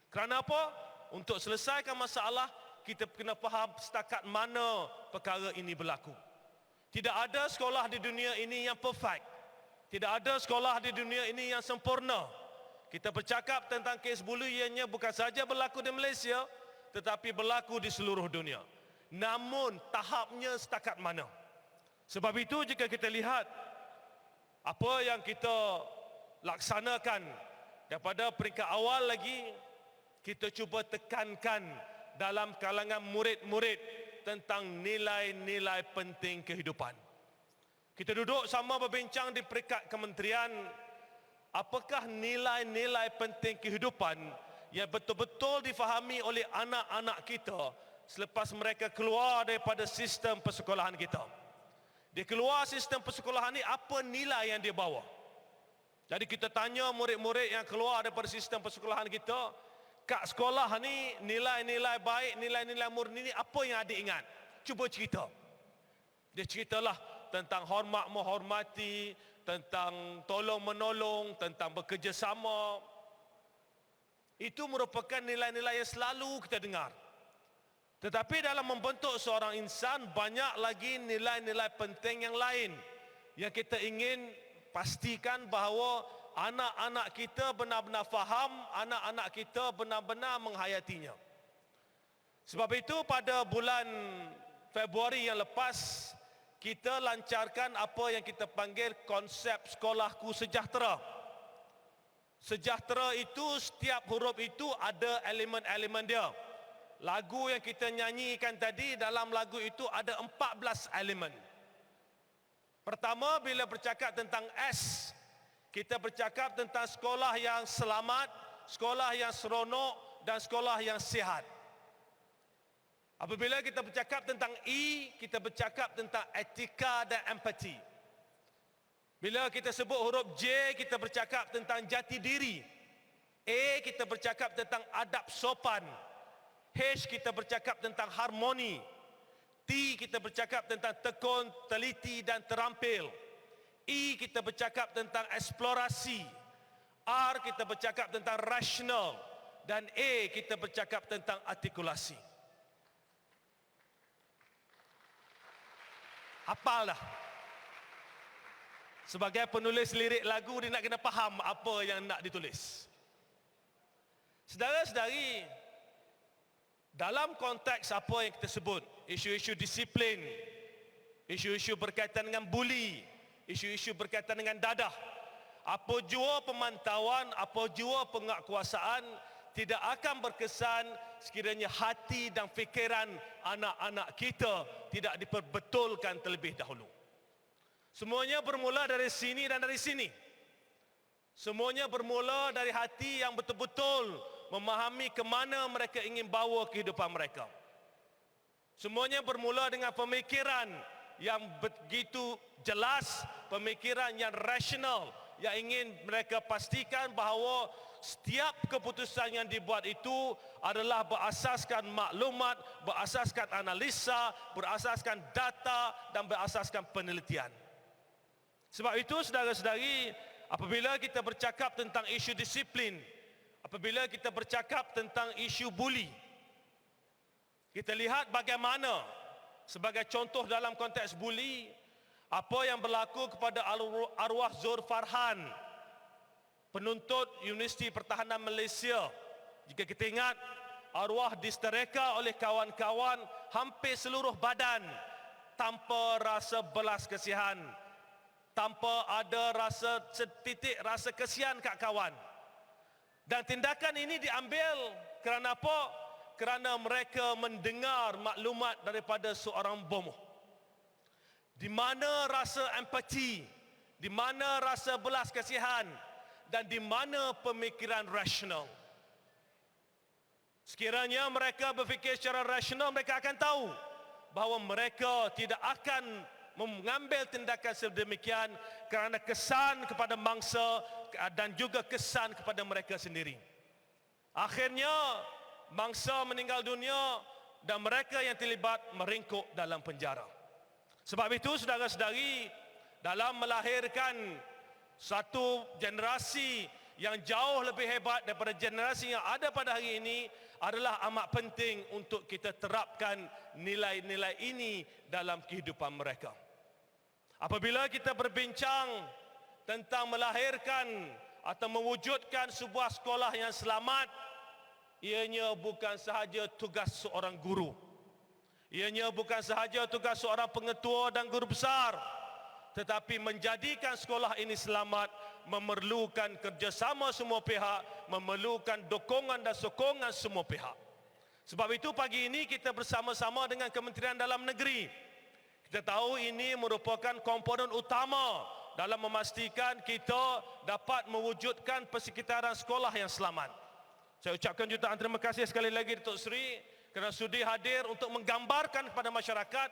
I: Kerana apa? Untuk selesaikan masalah, kita kena faham setakat mana perkara ini berlaku. Tidak ada sekolah di dunia ini yang perfect. Tidak ada sekolah di dunia ini yang sempurna. Kita bercakap tentang kes buli, ianya bukan saja berlaku di Malaysia, tetapi berlaku di seluruh dunia. Namun tahapnya setakat mana? Sebab itu jika kita lihat apa yang kita laksanakan daripada peringkat awal lagi, kita cuba tekankan dalam kalangan murid-murid tentang nilai-nilai penting kehidupan. Kita duduk sama berbincang di peringkat kementerian, apakah nilai-nilai penting kehidupan yang betul-betul difahami oleh anak-anak kita selepas mereka keluar daripada sistem persekolahan kita. Dia keluar sistem persekolahan ni, apa nilai yang dia bawa? Jadi kita tanya murid-murid yang keluar daripada sistem persekolahan kita, kat sekolah ni nilai-nilai baik, nilai-nilai murni ni apa yang adik ingat? Cuba cerita. Dia ceritalah tentang hormat menghormati, tentang tolong menolong, tentang bekerjasama. Itu merupakan nilai-nilai yang selalu kita dengar. Tetapi dalam membentuk seorang insan, banyak lagi nilai-nilai penting yang lain yang kita ingin pastikan bahawa anak-anak kita benar-benar faham, anak-anak kita benar-benar menghayatinya. Sebab itu pada bulan Februari yang lepas, kita lancarkan apa yang kita panggil konsep Sekolahku Sejahtera. Sejahtera itu, setiap huruf itu ada elemen-elemen dia. Lagu yang kita nyanyikan tadi, dalam lagu itu ada 14 elemen. Pertama, bila bercakap tentang S, kita bercakap tentang sekolah yang selamat, sekolah yang seronok dan sekolah yang sihat. Apabila kita bercakap tentang E, kita bercakap tentang etika dan empati. Bila kita sebut huruf J, kita bercakap tentang jati diri. A, kita bercakap tentang adab sopan. H, kita bercakap tentang harmoni. T, kita bercakap tentang tekun, teliti dan terampil. E, kita bercakap tentang eksplorasi. R, kita bercakap tentang rasional. Dan A, kita bercakap tentang artikulasi. Hafal dah. Sebagai penulis lirik lagu, dia nak kena faham apa yang nak ditulis. Saudara-saudari, dalam konteks apa yang kita sebut, isu-isu disiplin, isu-isu berkaitan dengan buli, isu-isu berkaitan dengan dadah, apa jua pemantauan, apa jua penguatkuasaan, tidak akan berkesan sekiranya hati dan fikiran anak-anak kita tidak diperbetulkan terlebih dahulu. Semuanya bermula dari sini dan dari sini. Semuanya bermula dari hati yang betul-betul memahami ke mana mereka ingin bawa kehidupan mereka. Semuanya bermula dengan pemikiran yang begitu jelas, pemikiran yang rasional, yang ingin mereka pastikan bahawa setiap keputusan yang dibuat itu adalah berasaskan maklumat, berasaskan analisa, berasaskan data dan berasaskan penelitian. Sebab itu saudara-saudari, apabila kita bercakap tentang isu disiplin, apabila kita bercakap tentang isu buli, kita lihat bagaimana sebagai contoh dalam konteks buli, Apa yang berlaku kepada arwah Zul Farhan, penuntut Universiti Pertahanan Malaysia. Jika kita ingat, arwah distereka oleh kawan-kawan hampir seluruh badan tanpa rasa belas kasihan, tanpa ada rasa setitik rasa kasihan kat kawan. Dan tindakan ini diambil kerana apa? Kerana mereka mendengar maklumat daripada seorang bomoh. Di mana rasa empati, di mana rasa belas kasihan, dan di mana pemikiran rasional. Sekiranya mereka berfikir secara rasional, mereka akan tahu bahawa mereka tidak akan mengambil tindakan sedemikian kerana kesan kepada mangsa dan juga kesan kepada mereka sendiri. Akhirnya mangsa meninggal dunia dan mereka yang terlibat meringkuk dalam penjara. Sebab itu saudara-saudari, dalam melahirkan satu generasi yang jauh lebih hebat daripada generasi yang ada pada hari ini, adalah amat penting untuk kita terapkan nilai-nilai ini dalam kehidupan mereka. Apabila kita berbincang tentang melahirkan atau mewujudkan sebuah sekolah yang selamat, ianya bukan sahaja tugas seorang guru. Ianya bukan sahaja tugas seorang pengetua dan guru besar, tetapi menjadikan sekolah ini selamat memerlukan kerjasama semua pihak, memerlukan dukungan dan sokongan semua pihak. Sebab itu pagi ini kita bersama-sama dengan Kementerian Dalam Negeri. Kita tahu ini merupakan komponen utama dalam memastikan kita dapat mewujudkan persekitaran sekolah yang selamat. Saya ucapkan jutaan terima kasih sekali lagi Datuk Seri kerana sudi hadir untuk menggambarkan kepada masyarakat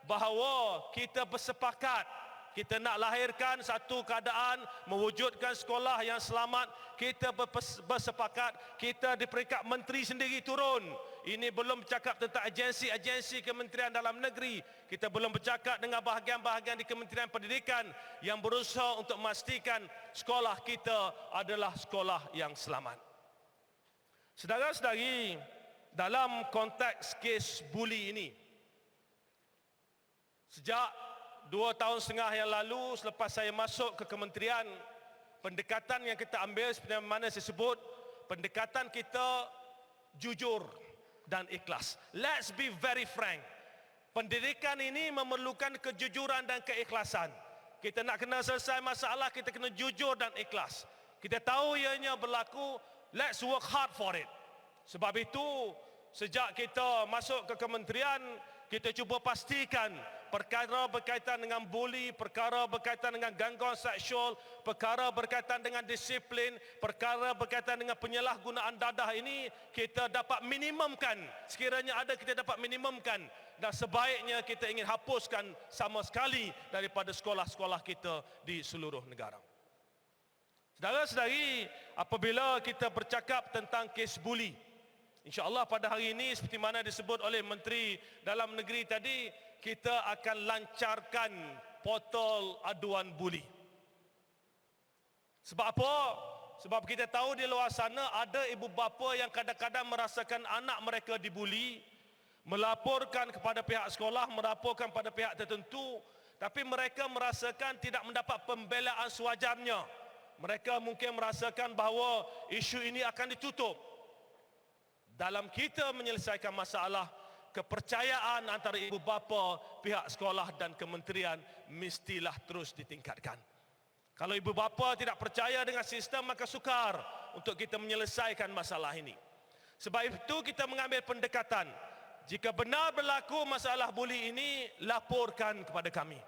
I: bahawa kita bersepakat, kita nak lahirkan satu keadaan mewujudkan sekolah yang selamat. Kita bersepakat, kita di peringkat menteri sendiri turun. Ini belum bercakap tentang agensi-agensi Kementerian Dalam Negeri. Kita belum bercakap dengan bahagian-bahagian di Kementerian Pendidikan yang berusaha untuk memastikan sekolah kita adalah sekolah yang selamat. Saudara-saudari, dalam konteks kes buli ini, sejak 2 tahun setengah yang lalu selepas saya masuk ke kementerian, pendekatan yang kita ambil seperti mana saya sebut, pendekatan kita jujur dan ikhlas. Let's be very frank. Pendidikan ini memerlukan kejujuran dan keikhlasan. Kita nak kena selesai masalah, kita kena jujur dan ikhlas. Kita tahu ianya berlaku, let's work hard for it. Sebab itu, sejak kita masuk ke kementerian, kita cuba pastikan perkara berkaitan dengan buli, perkara berkaitan dengan gangguan seksual, perkara berkaitan dengan disiplin, perkara berkaitan dengan penyalahgunaan dadah ini kita dapat minimumkan. Sekiranya ada, kita dapat minimumkan, dan sebaiknya kita ingin hapuskan sama sekali daripada sekolah-sekolah kita di seluruh negara. Saudara-saudari, apabila kita bercakap tentang kes buli, InsyaAllah pada hari ini seperti mana disebut oleh Menteri Dalam Negeri tadi, kita akan lancarkan portal aduan buli. Sebab apa? Sebab kita tahu di luar sana ada ibu bapa yang kadang-kadang merasakan anak mereka dibuli, melaporkan kepada pihak sekolah, melaporkan pada pihak tertentu, tapi mereka merasakan tidak mendapat pembelaan sewajarnya. Mereka mungkin merasakan bahawa isu ini akan ditutup. Dalam kita menyelesaikan masalah, kepercayaan antara ibu bapa, pihak sekolah dan kementerian mestilah terus ditingkatkan. Kalau ibu bapa tidak percaya dengan sistem, maka sukar untuk kita menyelesaikan masalah ini. Sebab itu kita mengambil pendekatan, jika benar berlaku masalah buli ini, laporkan kepada kami.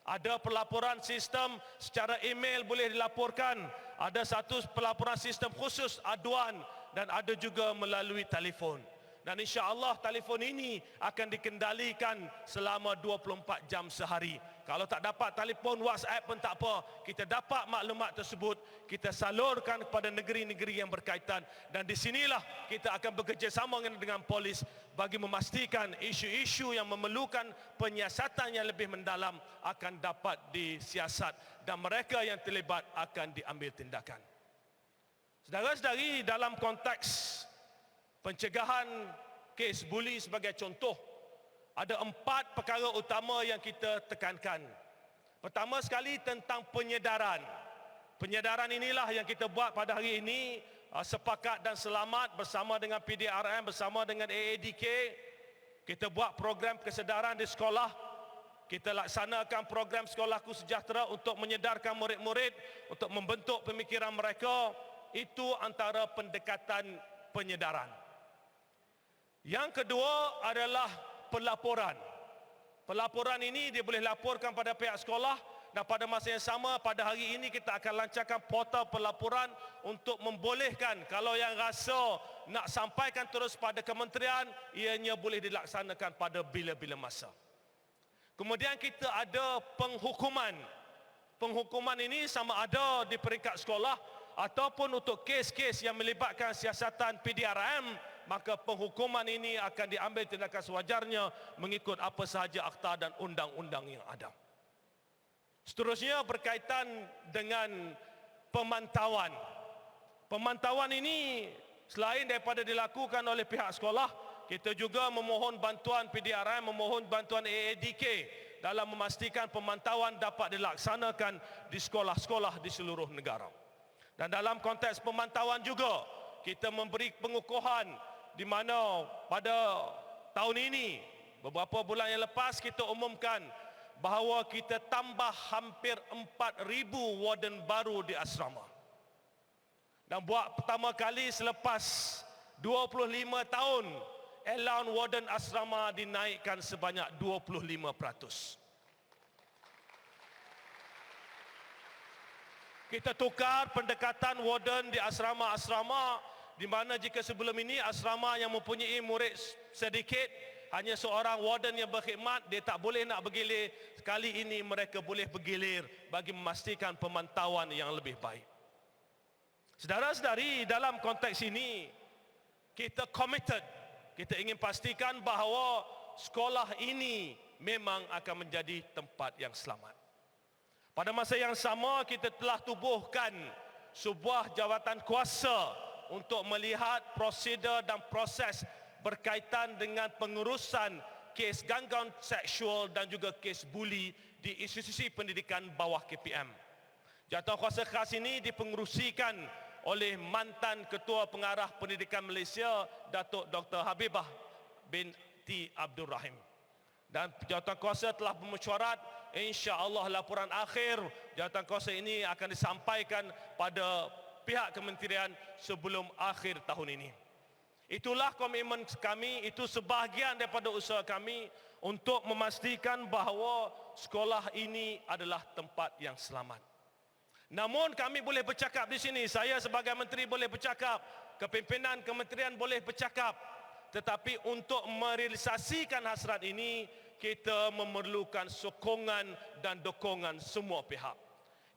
I: Ada pelaporan sistem secara email boleh dilaporkan, ada satu pelaporan sistem khusus aduan, dan ada juga melalui telefon. Dan insya-Allah telefon ini akan dikendalikan selama 24 jam sehari. Kalau tak dapat telefon, WhatsApp pun tak apa. Kita dapat maklumat tersebut, kita salurkan kepada negeri-negeri yang berkaitan. Dan di sinilah kita akan bekerjasama dengan polis bagi memastikan isu-isu yang memerlukan penyiasatan yang lebih mendalam akan dapat disiasat dan mereka yang terlibat akan diambil tindakan. Saudara-saudari, dalam konteks pencegahan kes buli sebagai contoh, ada 4 perkara utama yang kita tekankan. Pertama sekali tentang penyedaran. Penyedaran inilah yang kita buat pada hari ini, sepakat dan selamat bersama dengan PDRM, bersama dengan AADK. Kita buat program kesedaran di sekolah. Kita laksanakan program Sekolahku Sejahtera untuk menyedarkan murid-murid, untuk membentuk pemikiran mereka. Itu antara pendekatan penyedaran. Yang kedua adalah pelaporan. Pelaporan ini dia boleh laporkan pada pihak sekolah, dan pada masa yang sama pada hari ini kita akan lancarkan portal pelaporan untuk membolehkan kalau yang rasa nak sampaikan terus pada kementerian, ianya boleh dilaksanakan pada bila-bila masa. Kemudian kita ada penghukuman. Penghukuman ini sama ada di peringkat sekolah ataupun untuk kes-kes yang melibatkan siasatan PDRM, maka penghukuman ini akan diambil tindakan sewajarnya mengikut apa sahaja akta dan undang-undang yang ada. Seterusnya berkaitan dengan pemantauan. Pemantauan ini selain daripada dilakukan oleh pihak sekolah, kita juga memohon bantuan PDRM, memohon bantuan AADK dalam memastikan pemantauan dapat dilaksanakan di sekolah-sekolah di seluruh negara. Dan dalam konteks pemantauan juga, kita memberi pengukuhan di mana pada tahun ini, beberapa bulan yang lepas kita umumkan bahawa kita tambah hampir 4,000 warden baru di asrama. Dan buat pertama kali selepas 25 tahun, allowance warden asrama dinaikkan sebanyak 25%. Kita tukar pendekatan warden di asrama-asrama, di mana jika sebelum ini asrama yang mempunyai murid sedikit, hanya seorang warden yang berkhidmat, dia tak boleh nak bergilir. Kali ini mereka boleh bergilir bagi memastikan pemantauan yang lebih baik. Saudara-saudari, dalam konteks ini kita committed, kita ingin pastikan bahawa sekolah ini memang akan menjadi tempat yang selamat. Pada masa yang sama, kita telah tubuhkan sebuah jawatan kuasa untuk melihat prosedur dan proses berkaitan dengan pengurusan kes gangguan seksual dan juga kes buli di institusi pendidikan bawah KPM. Jawatan kuasa khas ini dipengerusikan oleh mantan Ketua Pengarah Pendidikan Malaysia, Datuk Dr. Habibah binti Abdul Rahim. Dan jawatan kuasa telah bermesyuarat, insya-Allah laporan akhir jawatan kuasa ini akan disampaikan pada pihak kementerian sebelum akhir tahun ini. Itulah komitmen kami, itu sebahagian daripada usaha kami untuk memastikan bahawa sekolah ini adalah tempat yang selamat. Namun kami boleh bercakap di sini, saya sebagai menteri boleh bercakap, kepimpinan kementerian boleh bercakap, tetapi untuk merealisasikan hasrat ini, kita memerlukan sokongan dan dukungan semua pihak.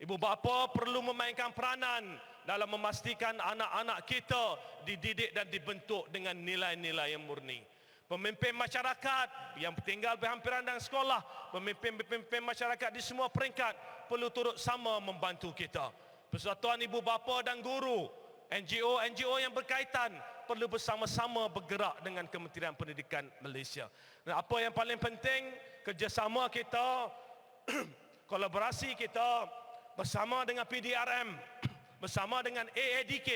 I: Ibu bapa perlu memainkan peranan dalam memastikan anak-anak kita dididik dan dibentuk dengan nilai-nilai yang murni. Pemimpin masyarakat yang tinggal berhampiran dengan sekolah, pemimpin masyarakat di semua peringkat perlu turut sama membantu kita. Persatuan ibu bapa dan guru, NGO yang berkaitan perlu bersama-sama bergerak dengan Kementerian Pendidikan Malaysia. Dan apa yang paling penting, kerjasama kita, kolaborasi kita bersama dengan PDRM, bersama dengan AADK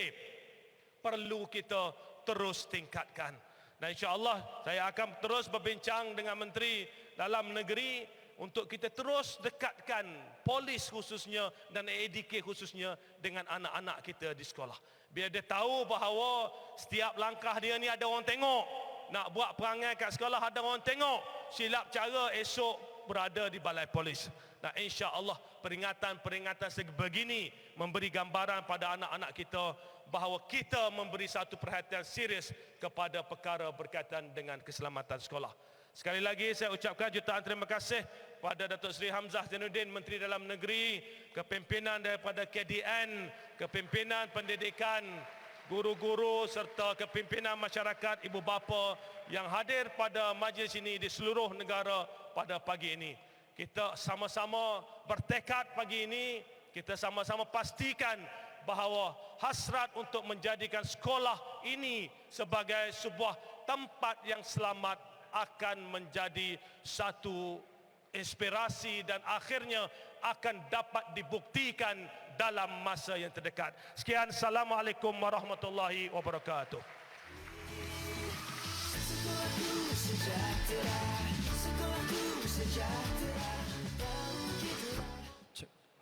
I: perlu kita terus tingkatkan. Dan insya-Allah saya akan terus berbincang dengan Menteri Dalam Negeri untuk kita terus dekatkan polis khususnya dan AADK khususnya dengan anak-anak kita di sekolah. Biar dia tahu bahawa setiap langkah dia ni ada orang tengok. Nak buat perangai kat sekolah ada orang tengok. Silap cara esok berada di balai polis. Dan insya-Allah peringatan-peringatan sebegini memberi gambaran pada anak-anak kita bahawa kita memberi satu perhatian serius kepada perkara berkaitan dengan keselamatan sekolah. Sekali lagi saya ucapkan jutaan terima kasih pada Datuk Seri Hamzah Zainuddin, Menteri Dalam Negeri, kepimpinan daripada KDN, kepimpinan pendidikan, guru-guru serta kepimpinan masyarakat ibu bapa yang hadir pada majlis ini di seluruh negara pada pagi ini. Kita sama-sama bertekad pagi ini, kita sama-sama pastikan bahawa hasrat untuk menjadikan sekolah ini sebagai sebuah tempat yang selamat akan menjadi satu inspirasi dan akhirnya akan dapat dibuktikan dalam masa yang terdekat. Sekian, Assalamualaikum warahmatullahi wabarakatuh.
E: Sekolahku sejahtera, sekolahku sejahtera.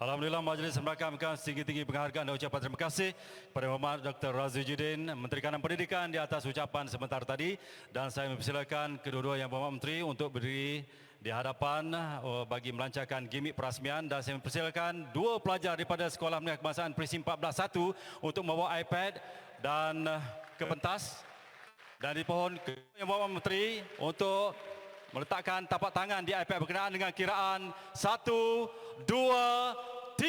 H: Alhamdulillah, majlis merakamkan setinggi-tinggi penghargaan dan ucapan terima kasih kepada Muhammad Dr. Raziuddin, Menteri Kanan Pendidikan, di atas ucapan sebentar tadi, dan saya mempersilakan kedua-dua Yang Berhormat Menteri untuk berdiri di hadapan bagi melancarkan gimik perasmian, dan saya mempersilakan dua pelajar daripada Sekolah Menengah Kebangsaan Presin 14-1 untuk membawa iPad dan ke pentas, dan dipohon Yang Berhormat Menteri untuk meletakkan tapak tangan di iPad berkenaan dengan kiraan 1, 2, 3.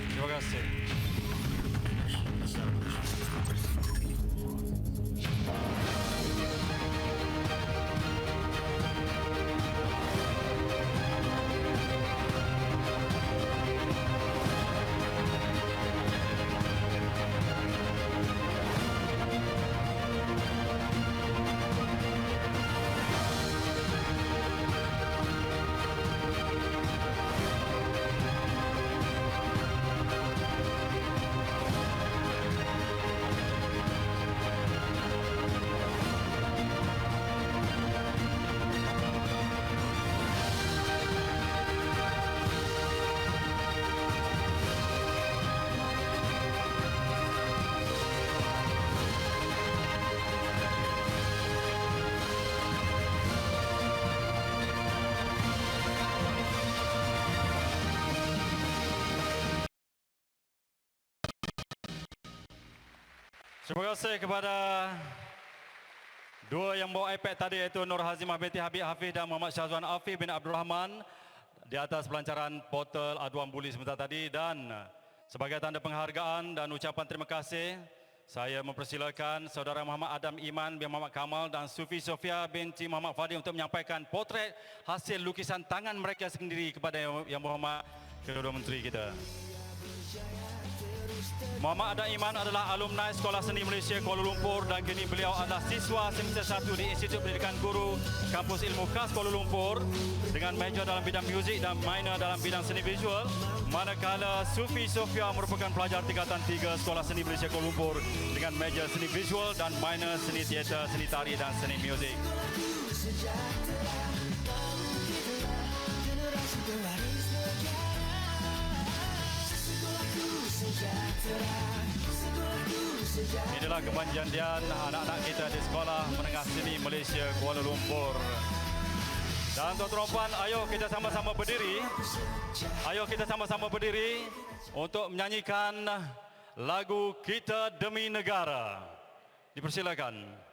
H: Terima kasih. Terima kasih kepada dua yang bawa iPad tadi, iaitu Nur Hazimah binti Habib Hafiz dan Muhammad Syazwan Afif bin Abdul Rahman, di atas pelancaran portal aduan buli sebentar tadi. Dan sebagai tanda penghargaan dan ucapan terima kasih, saya mempersilakan saudara Muhammad Adam Iman bin Muhammad Kamal dan Sufi Sofia binti Muhammad Fadil untuk menyampaikan potret hasil lukisan tangan mereka sendiri kepada Yang Berhormat kedua-dua menteri kita. Muhammad Adam Iman adalah alumni Sekolah Seni Malaysia Kuala Lumpur, dan kini beliau adalah siswa semester 1 di Institut Pendidikan Guru Kampus Ilmu Khas Kuala Lumpur dengan major dalam bidang muzik dan minor dalam bidang seni visual, manakala Sufi Sofia merupakan pelajar tingkatan 3 Sekolah Seni Malaysia Kuala Lumpur dengan major seni visual dan minor seni teater, seni tari dan seni muzik. Inilah kemanjandian anak-anak kita di Sekolah Menengah Seni Malaysia Kuala Lumpur. Dan tuan-tuan dan puan, ayo kita sama-sama berdiri. Ayo kita sama-sama berdiri untuk menyanyikan lagu Kita Demi Negara. Dipersilakan.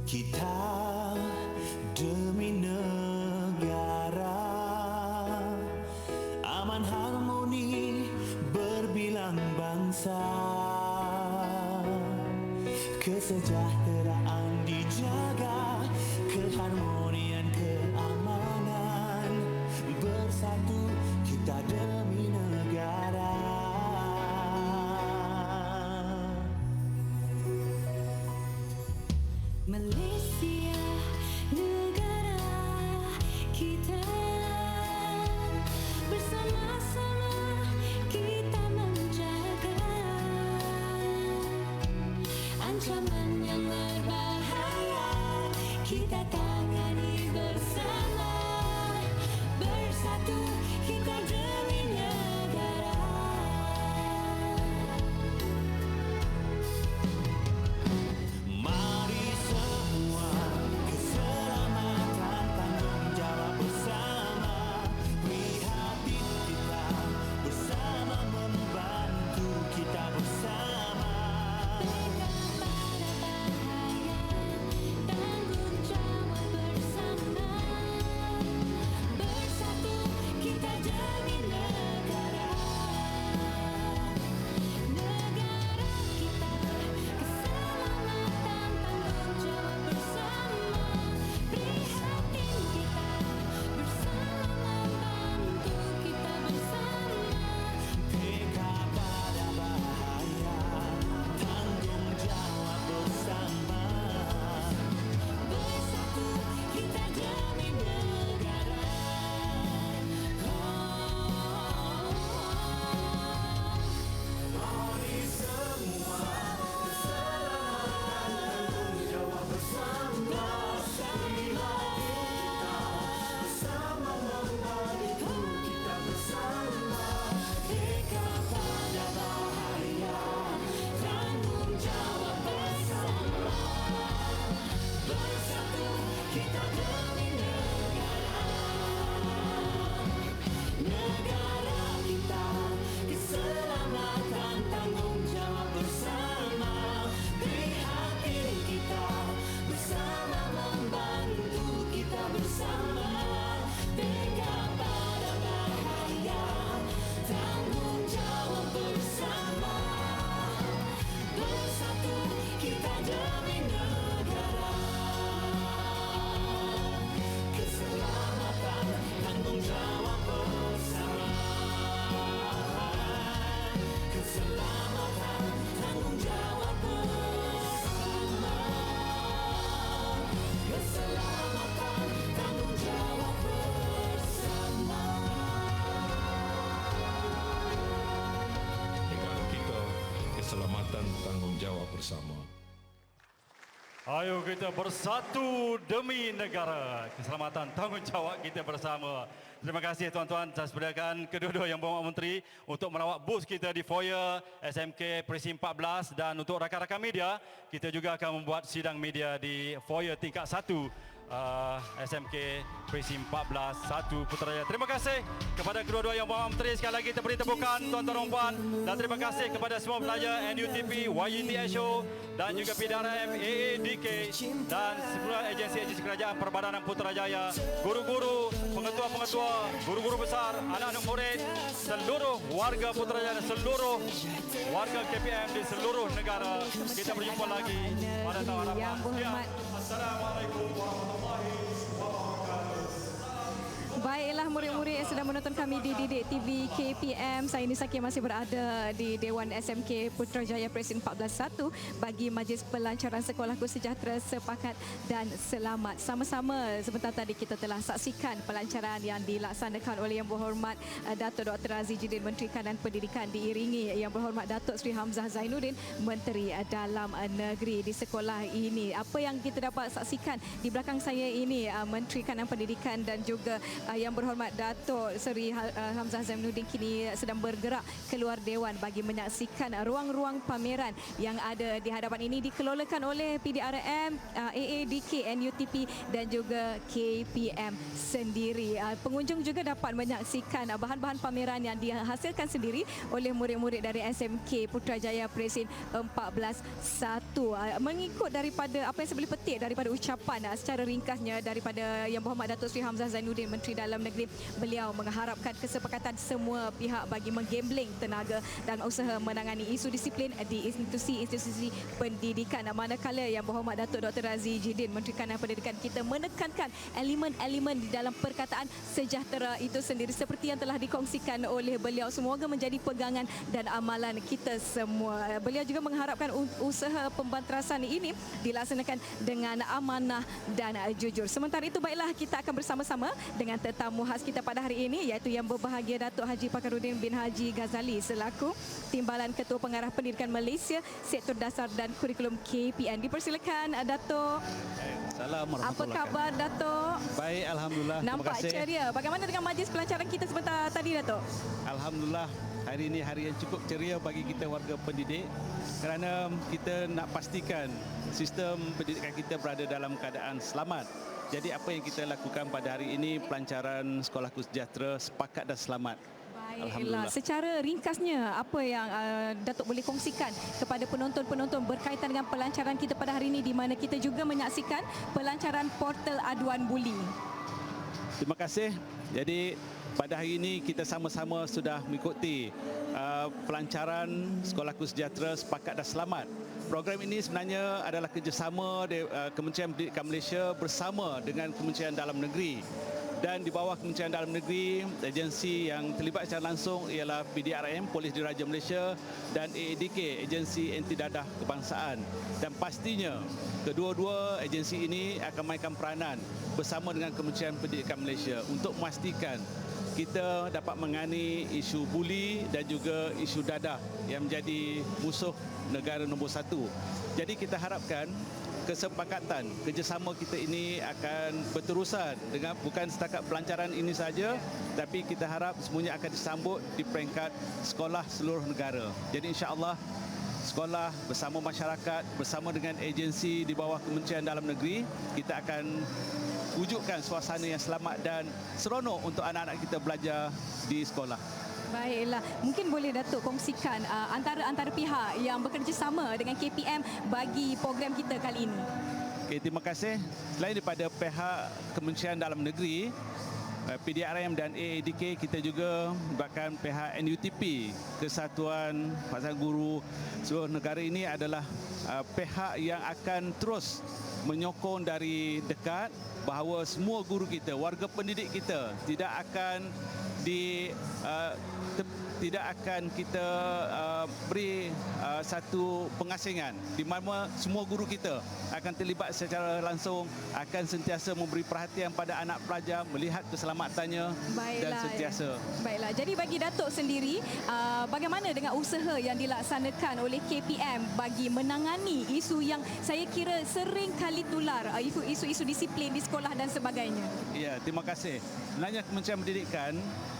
E: Kita demi negara, aman harmoni berbilang bangsa, kesejahteraan dijaga, keharmonian keamanan, bersatu kita demi negara.
J: Malaysia, negara kita, bersama-sama kita menjaga ancaman yang ada.
G: keselamatan tanggungjawab bersama.
H: Ayo kita bersatu demi negara. Keselamatan tanggungjawab kita bersama. Terima kasih tuan-tuan. Saya sediakan kedua-dua yang berhormat menteri untuk melawat bus kita di foyer SMK Presiden 14, dan untuk rakan-rakan media, kita juga akan membuat sidang media di foyer tingkat 1 SMK Presiden 14 1 Putrajaya. Terima kasih kepada kedua-dua yang berhormat menteri. Sekali lagi kita beri tepukan tuan-tuan dan puan, dan terima kasih kepada semua pelajar NUTP, YUTSO dan juga PDRM, AADK dan semua agensi-agensi kerajaan Perbadanan Putrajaya, guru-guru, pengetua-pengetua, guru-guru besar, anak-anak murid, seluruh warga Putrajaya dan seluruh warga KPM di seluruh negara. Kita berjumpa lagi pada tahun harapan.
D: Yang berhormat.
H: Assalamualaikum warahmatullahi wabarakatuh.
D: Baiklah murid-murid yang sedang menonton kami di Didik TV KPM. Saya Nisa Sakir masih berada di Dewan SMK Putrajaya Presiden 14 1 bagi Majlis Pelancaran Sekolahku Sejahtera Sepakat dan Selamat. Sama-sama sebentar tadi kita telah saksikan pelancaran yang dilaksanakan oleh Yang Berhormat Datuk Dr. Aziz Jidin, Menteri Kanan Pendidikan, diiringi Yang Berhormat Datuk Seri Hamzah Zainuddin, Menteri Dalam Negeri di sekolah ini. Apa yang kita dapat saksikan di belakang saya ini, Menteri Kanan Pendidikan dan juga Yang Berhormat Datuk Seri Hamzah Zainuddin kini sedang bergerak keluar Dewan bagi menyaksikan ruang-ruang pameran yang ada di hadapan ini, dikelolakan oleh PDRM, AADK, NUTP dan juga KPM sendiri. Pengunjung juga dapat menyaksikan bahan-bahan pameran yang dihasilkan sendiri oleh murid-murid dari SMK Putrajaya Presiden 14 1. Mengikut daripada apa yang saya boleh petik daripada ucapan secara ringkasnya daripada Yang Berhormat Datuk Seri Hamzah Zainuddin, Menteri Dalam Negeri, beliau mengharapkan kesepakatan semua pihak bagi menggambling tenaga dan usaha menangani isu disiplin di institusi-institusi pendidikan. Manakala Yang Berhormat Datuk Dr. Aziz Jidin, Menteri Kanan Pendidikan, kita menekankan elemen-elemen di dalam perkataan sejahtera itu sendiri seperti yang telah dikongsikan oleh beliau. Semoga menjadi pegangan dan amalan kita semua. Beliau juga mengharapkan usaha pembantrasan ini dilaksanakan dengan amanah dan jujur. Sementara itu, baiklah kita akan bersama-sama dengan tetamu khas kita pada hari ini, iaitu Yang Berbahagia Datuk Haji Fakhruddin bin Haji Ghazali selaku Timbalan Ketua Pengarah Pendidikan Malaysia Sektor Dasar dan Kurikulum KPM. Dipersilakan Datuk.
K: Assalamualaikum.
D: Apa khabar Datuk?
K: Baik, alhamdulillah.
D: Nampak ceria. Bagaimana dengan majlis pelancaran kita sebentar tadi Datuk?
K: Alhamdulillah, hari ini hari yang cukup ceria bagi kita warga pendidik kerana kita nak pastikan sistem pendidikan kita berada dalam keadaan selamat. Jadi apa yang kita lakukan pada hari ini, pelancaran Sekolahku Sejahtera Sepakat dan Selamat.
D: Baiklah, secara ringkasnya apa yang Datuk boleh kongsikan kepada penonton-penonton berkaitan dengan pelancaran kita pada hari ini, di mana kita juga menyaksikan pelancaran portal aduan buli.
K: Terima kasih. Jadi pada hari ini kita sama-sama sudah mengikuti pelancaran Sekolahku Sejahtera Sepakat dan Selamat. Program ini sebenarnya adalah kerjasama Kementerian Pendidikan Malaysia bersama dengan Kementerian Dalam Negeri. Dan di bawah Kementerian Dalam Negeri, agensi yang terlibat secara langsung ialah PDRM, Polis Diraja Malaysia, dan AADK, Agensi Anti Dadah Kebangsaan. Dan pastinya kedua-dua agensi ini akan mainkan peranan bersama dengan Kementerian Pendidikan Malaysia untuk memastikan kita dapat mengani isu buli dan juga isu dadah yang menjadi musuh negara nombor 1. Jadi kita harapkan kesepakatan kerjasama kita ini akan berterusan dengan bukan setakat pelancaran ini saja, tapi kita harap semuanya akan disambut di peringkat sekolah seluruh negara. Jadi insya-Allah sekolah bersama masyarakat, bersama dengan agensi di bawah Kementerian Dalam Negeri, kita akan wujudkan suasana yang selamat dan seronok untuk anak-anak kita belajar di sekolah.
D: Baiklah, mungkin boleh Datuk kongsikan antara pihak yang bekerjasama dengan KPM bagi program kita kali ini.
K: Okay, terima kasih. Selain daripada pihak Kementerian Dalam Negeri, PDRM dan AADK, kita juga melibatkan pihak NUTP, Kesatuan Pasangan Guru seluruh negara. Ini adalah pihak yang akan terus menyokong dari dekat bahawa semua guru kita, warga pendidik kita tidak akan tidak akan kita beri satu pengasingan di mana semua guru kita akan terlibat secara langsung, akan sentiasa memberi perhatian pada anak pelajar, melihat keselamatannya dan sentiasa.
D: Baiklah, jadi bagi Datuk sendiri, bagaimana dengan usaha yang dilaksanakan oleh KPM bagi menangani isu yang saya kira sering kali tular, isu-isu disiplin di sekolah dan sebagainya?
K: Ya, terima kasih. Sebenarnya Kementerian Pendidikan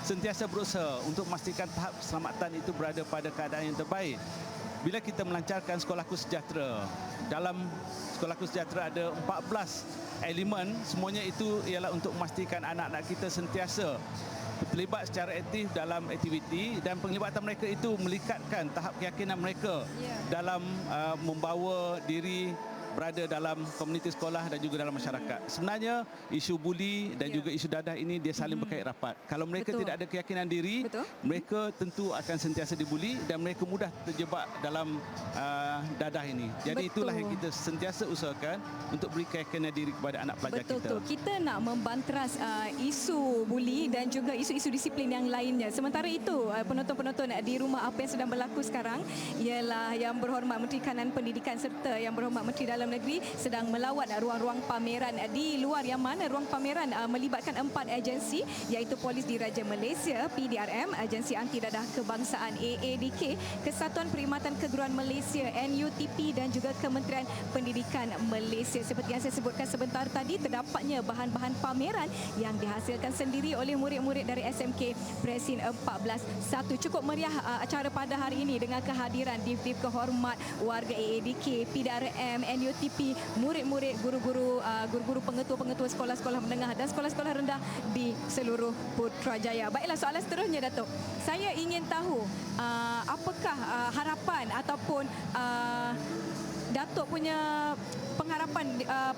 K: sentiasa berusaha untuk memastikan tahap keselamatan itu berada pada keadaan yang terbaik. Bila kita melancarkan Sekolahku Sejahtera, dalam Sekolahku Sejahtera ada 14 elemen, semuanya itu ialah untuk memastikan anak-anak kita sentiasa terlibat secara aktif dalam aktiviti, dan penglibatan mereka itu melekatkan tahap keyakinan mereka dalam membawa diri berada dalam komuniti sekolah dan juga dalam masyarakat. Sebenarnya isu buli dan juga isu dadah ini dia saling berkait rapat. Kalau mereka tidak ada keyakinan diri, mereka tentu akan sentiasa dibuli dan mereka mudah terjebak dalam dadah ini. Jadi itulah yang kita sentiasa usahakan untuk beri keyakinan diri kepada anak pelajar kita.
D: Betul. Kita nak membanteras isu buli dan juga isu-isu disiplin yang lainnya. Sementara itu, penonton-penonton di rumah, apa yang sedang berlaku sekarang ialah Yang Berhormat Menteri Kanan Pendidikan serta Yang Berhormat Menteri Dalam Negeri sedang melawat ruang-ruang pameran di luar, yang mana ruang pameran melibatkan 4 agensi, iaitu Polis Diraja Malaysia, PDRM, Agensi Anti Dadah Kebangsaan AADK, Kesatuan Perkhidmatan Keguruan Malaysia NUTP dan juga Kementerian Pendidikan Malaysia. Seperti yang saya sebutkan sebentar tadi, terdapatnya bahan-bahan pameran yang dihasilkan sendiri oleh murid-murid dari SMK Presin 14-1. Cukup meriah acara pada hari ini dengan kehadiran Div-Div Kehormat Warga AADK, PDRM, NUTP, murid-murid, guru-guru, pengetua-pengetua sekolah-sekolah menengah dan sekolah-sekolah rendah di seluruh Putrajaya. Baiklah, soalan seterusnya, Datuk. Saya ingin tahu apakah harapan ataupun Datuk punya pengharapan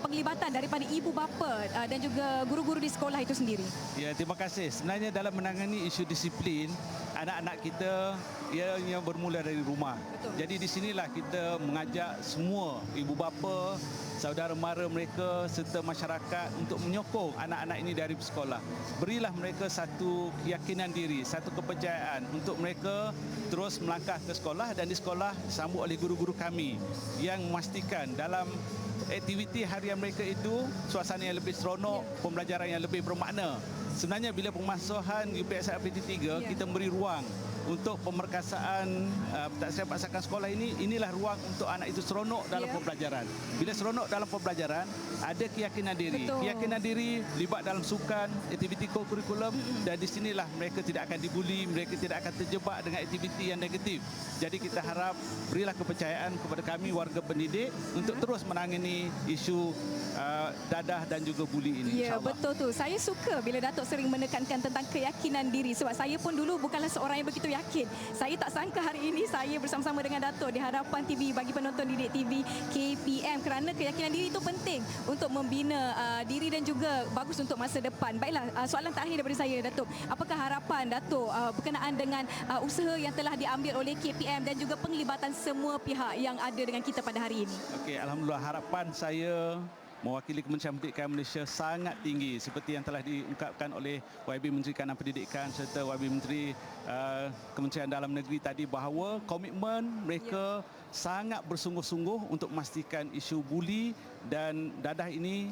D: penglibatan daripada ibu bapa dan juga guru-guru di sekolah itu sendiri?
K: Ya, terima kasih. Sebenarnya dalam menangani isu disiplin, anak-anak kita ianya bermula dari rumah. Betul. Jadi di sinilah kita mengajak semua ibu bapa, saudara mara mereka serta masyarakat untuk menyokong anak-anak ini dari sekolah. Berilah mereka satu keyakinan diri, satu kepercayaan untuk mereka terus melangkah ke sekolah, dan di sekolah disambut oleh guru-guru kami yang memastikan dalam aktiviti harian mereka itu suasana yang lebih seronok, pembelajaran yang lebih bermakna. Sebenarnya bila pemasuhan UPSR PT3, kita beri ruang untuk pemerkasaan pentasriah paksakan sekolah ini, inilah ruang untuk anak itu seronok dalam pembelajaran. Bila seronok dalam pembelajaran, ada keyakinan diri. Betul. Keyakinan diri libat dalam sukan, aktiviti kurikulum, dan di sinilah mereka tidak akan dibuli, mereka tidak akan terjebak dengan aktiviti yang negatif. Jadi kita harap berilah kepercayaan kepada kami warga pendidik untuk terus menangani isu dadah dan juga buli ini.
D: Ya, betul tu. Saya suka bila Datuk sering menekankan tentang keyakinan diri, sebab saya pun dulu bukanlah seorang yang begitu yakin. Saya tak sangka hari ini saya bersama-sama dengan Datuk di hadapan TV bagi penonton Didik TV KPM, kerana keyakinan diri itu penting untuk membina diri dan juga bagus untuk masa depan. Baiklah, soalan terakhir daripada saya, Datuk. Apakah harapan Datuk berkenaan dengan usaha yang telah diambil oleh KPM dan juga penglibatan semua pihak yang ada dengan kita pada hari ini?
K: Okey, alhamdulillah, harapan saya mewakili Kementerian Pendidikan Malaysia sangat tinggi seperti yang telah diungkapkan oleh YB Menteri Kanan Pendidikan serta YB Menteri Kementerian Dalam Negeri tadi, bahawa komitmen mereka sangat bersungguh-sungguh untuk memastikan isu buli dan dadah ini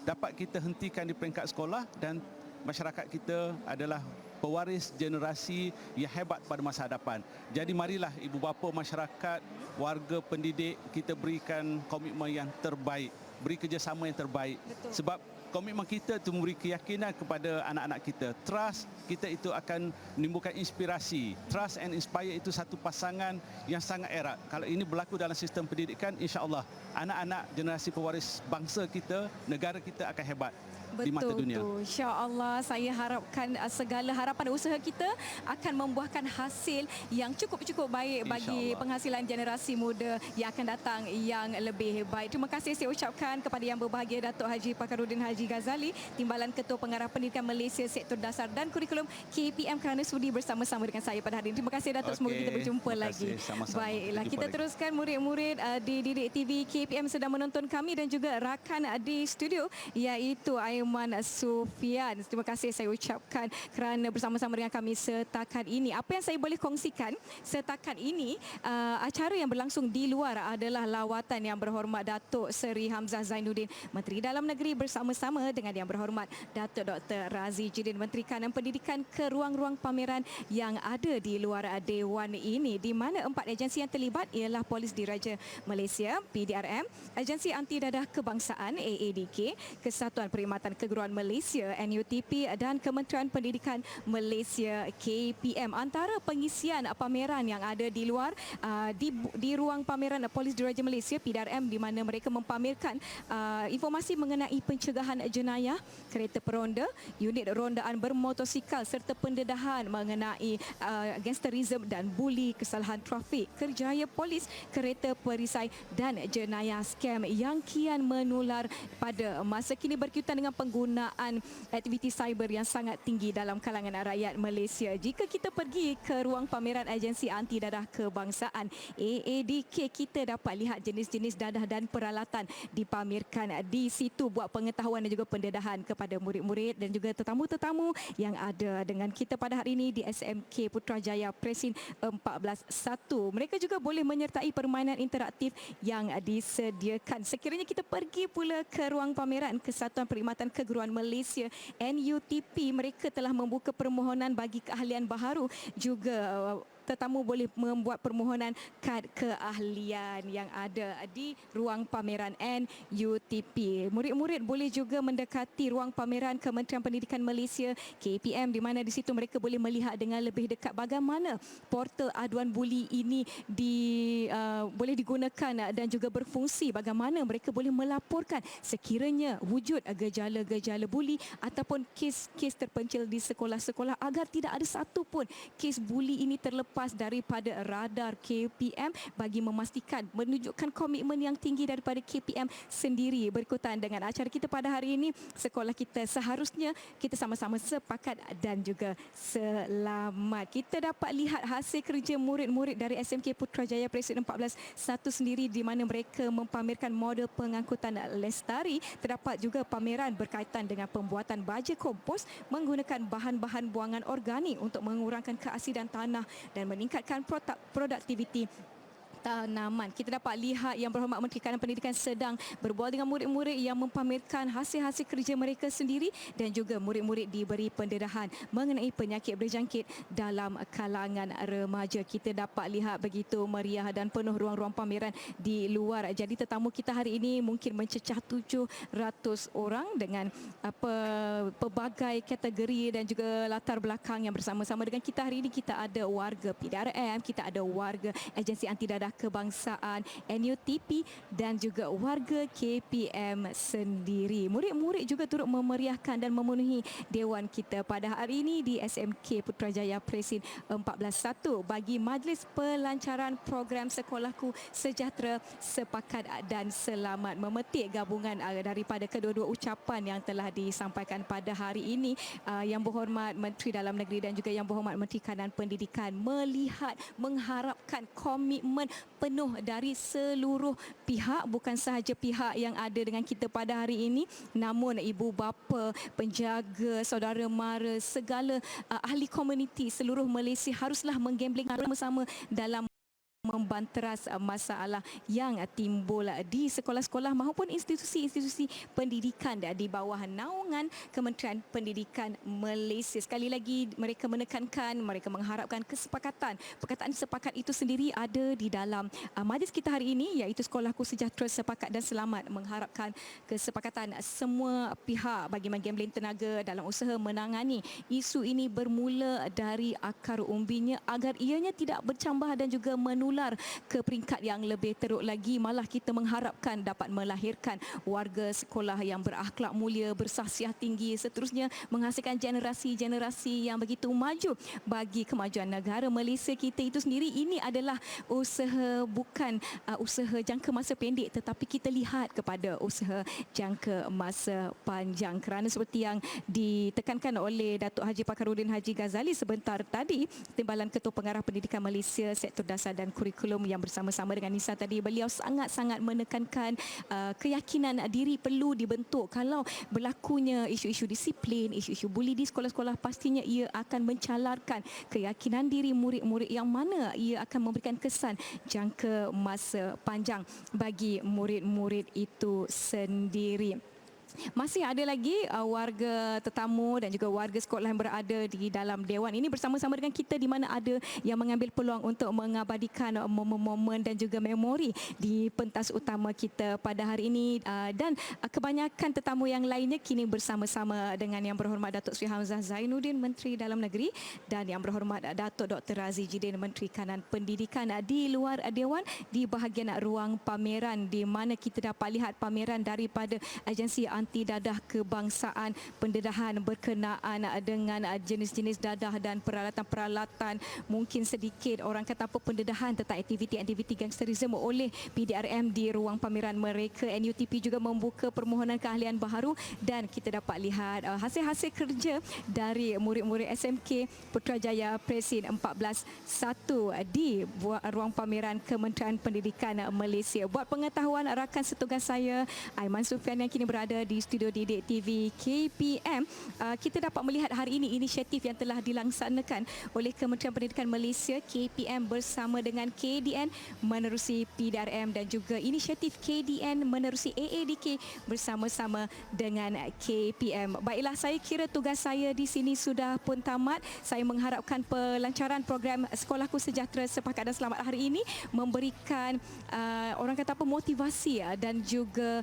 K: dapat kita hentikan di peringkat sekolah, dan masyarakat kita adalah pewaris generasi yang hebat pada masa hadapan. Jadi marilah ibu bapa, masyarakat, warga pendidik, kita berikan komitmen yang terbaik, beri kerjasama yang terbaik. Betul. Sebab komitmen kita itu memberi keyakinan kepada anak-anak kita. Trust kita itu akan menimbulkan inspirasi. Trust and inspire itu satu pasangan yang sangat erat. Kalau ini berlaku dalam sistem pendidikan, insya-Allah anak-anak generasi pewaris bangsa kita, negara kita akan hebat di mata dunia.
D: Betul. Insya-Allah saya harapkan segala harapan usaha kita akan membuahkan hasil yang cukup baik bagi penghasilan generasi muda yang akan datang yang lebih baik. Terima kasih saya ucapkan kepada Yang Berbahagia Datuk Haji Fakhruddin Haji Ghazali, Timbalan Ketua Pengarah Pendidikan Malaysia Sektor Dasar dan Kurikulum KPM, kerana sudi bersama-sama dengan saya pada hari ini. Terima kasih Datuk, semoga kita berjumpa lagi. Baiklah, kita teruskan. Murid-murid di Didik TV KPM sedang menonton kami dan juga rakan di studio, iaitu Aiman Sufian. Terima kasih saya ucapkan kerana bersama-sama dengan kami setakat ini. Apa yang saya boleh kongsikan setakat ini, acara yang berlangsung di luar adalah lawatan Yang Berhormat Datuk Seri Hamzah Zainuddin, Menteri Dalam Negeri, bersama-sama dengan Yang Berhormat Datuk Dr. Razi Jidin, Menteri Kanan Pendidikan, ke ruang-ruang pameran yang ada di luar Dewan ini, di mana 4 agensi yang terlibat ialah Polis Diraja Malaysia PDRM, Agensi Anti Dadah Kebangsaan AADK, Kesatuan Perkhidmatan Keguruan Malaysia NUTP dan Kementerian Pendidikan Malaysia KPM. Antara pengisian pameran yang ada di luar di ruang pameran Polis Diraja Malaysia PDRM, di mana mereka mempamerkan informasi mengenai pencegahan jenayah, kereta peronda, unit rondaan bermotosikal serta pendedahan mengenai gangsterisme dan buli, kesalahan trafik, kerjaya polis, kereta perisai dan jenayah scam yang kian menular pada masa kini berkaitan dengan penggunaan aktiviti cyber yang sangat tinggi dalam kalangan rakyat Malaysia. Jika kita pergi ke ruang pameran Agensi Anti Dadah Kebangsaan AADK, kita dapat lihat jenis-jenis dadah dan peralatan dipamerkan di situ, buat pengetahuan dan juga pendedahan kepada murid-murid dan juga tetamu-tetamu yang ada dengan kita pada hari ini di SMK Putrajaya Presin 14-1. Mereka juga boleh menyertai permainan interaktif yang disediakan. Sekiranya kita pergi pula ke ruang pameran Kesatuan Perkhidmatan Keguruan Malaysia NUTP, mereka telah membuka permohonan bagi keahlian baharu. Juga tetamu boleh membuat permohonan kad keahlian yang ada di ruang pameran NUTP. Murid-murid boleh juga mendekati ruang pameran Kementerian Pendidikan Malaysia KPM, di mana di situ mereka boleh melihat dengan lebih dekat bagaimana portal aduan buli ini boleh digunakan dan juga berfungsi, bagaimana mereka boleh melaporkan sekiranya wujud gejala-gejala buli ataupun kes-kes terpencil di sekolah-sekolah, agar tidak ada satu pun kes buli ini terlepas daripada radar KPM, bagi memastikan menunjukkan komitmen yang tinggi daripada KPM sendiri. Berikutan dengan acara kita pada hari ini, sekolah kita seharusnya kita sama-sama sepakat dan juga selamat. Kita dapat lihat hasil kerja murid-murid dari SMK Putrajaya Presin 14-1 sendiri, di mana mereka mempamerkan model pengangkutan lestari. Terdapat juga pameran berkaitan dengan pembuatan baja kompos menggunakan bahan-bahan buangan organik untuk mengurangkan keasidan tanah dan meningkatkan produktiviti tanaman. Kita dapat lihat Yang Berhormat Menteri Kanan Pendidikan sedang berbual dengan murid-murid yang mempamerkan hasil-hasil kerja mereka sendiri, dan juga murid-murid diberi pendedahan mengenai penyakit berjangkit dalam kalangan remaja. Kita dapat lihat begitu meriah dan penuh ruang-ruang pameran di luar. Jadi tetamu kita hari ini mungkin mencecah 700 orang dengan pelbagai kategori dan juga latar belakang yang bersama-sama dengan kita hari ini. Kita ada warga PDRM, kita ada warga Agensi Anti Dadah Kebangsaan NUTP dan juga warga KPM sendiri. Murid-murid juga turut memeriahkan dan memenuhi dewan kita pada hari ini di SMK Putrajaya Presin 14-1 bagi majlis pelancaran program Sekolahku Sejahtera, Sepakat dan Selamat. Memetik gabungan daripada kedua-dua ucapan yang telah disampaikan pada hari ini, Yang Berhormat Menteri Dalam Negeri dan juga Yang Berhormat Menteri Kanan Pendidikan mengharapkan komitmen penuh dari seluruh pihak, bukan sahaja pihak yang ada dengan kita pada hari ini, namun ibu bapa, penjaga, saudara mara, segala ahli komuniti seluruh Malaysia haruslah menggambling bersama dalam membanteras masalah yang timbul di sekolah-sekolah maupun institusi-institusi pendidikan di bawah naungan Kementerian Pendidikan Malaysia. Sekali lagi mereka menekankan, mereka mengharapkan kesepakatan. Perkataan sepakat itu sendiri ada di dalam majlis kita hari ini, iaitu Sekolahku Sejahtera, Sepakat dan Selamat, mengharapkan kesepakatan semua pihak bagi menggambling tenaga dalam usaha menangani isu ini bermula dari akar umbinya, agar ianya tidak bercambah dan juga menular ke peringkat yang lebih teruk lagi. Malah kita mengharapkan dapat melahirkan warga sekolah yang berakhlak mulia, bersahsiah tinggi, seterusnya menghasilkan generasi-generasi yang begitu maju bagi kemajuan negara Malaysia kita itu sendiri. Ini adalah usaha, bukan usaha jangka masa pendek, tetapi kita lihat kepada usaha jangka masa panjang, kerana seperti yang ditekankan oleh Datuk Haji Pakarudin Haji Ghazali sebentar tadi, Timbalan Ketua Pengarah Pendidikan Malaysia Sektor Dasar dan kurikulum yang bersama-sama dengan Nisa tadi. Beliau sangat-sangat menekankan keyakinan diri perlu dibentuk. Kalau berlakunya isu-isu disiplin, isu-isu buli di sekolah-sekolah, pastinya ia akan mencalarkan keyakinan diri murid-murid yang mana ia akan memberikan kesan jangka masa panjang bagi murid-murid itu sendiri. Masih ada lagi warga tetamu dan juga warga sekolah yang berada di dalam dewan ini bersama-sama dengan kita, di mana ada yang mengambil peluang untuk mengabadikan momen-momen dan juga memori di pentas utama kita pada hari ini, dan kebanyakan tetamu yang lainnya kini bersama-sama dengan Yang Berhormat Datuk Seri Hamzah Zainuddin, Menteri Dalam Negeri, dan Yang Berhormat Datuk Dr. Razi Jidin, Menteri Kanan Pendidikan di luar dewan di bahagian ruang pameran, di mana kita dapat lihat pameran daripada agensi anti dadah kebangsaan, pendedahan berkenaan dengan jenis-jenis dadah dan peralatan-peralatan, mungkin sedikit orang kata apa, pendedahan tentang aktiviti-aktiviti gangsterisme oleh PDRM di ruang pameran mereka. NUTP juga membuka permohonan keahlian baharu dan kita dapat lihat hasil-hasil kerja dari murid-murid SMK Putrajaya Presin 14-1 di ruang pameran Kementerian Pendidikan Malaysia. Buat pengetahuan rakan setugas saya Aiman Sufian yang kini berada di studio Didik TV KPM, kita dapat melihat hari ini inisiatif yang telah dilaksanakan oleh Kementerian Pendidikan Malaysia KPM bersama dengan KDN menerusi PDRM, dan juga inisiatif KDN menerusi AADK bersama-sama dengan KPM. Baiklah, saya kira tugas saya di sini sudah pun tamat. Saya mengharapkan pelancaran program Sekolahku Sejahtera Sepakat dan Selamat hari ini memberikan orang kata apa, motivasi dan juga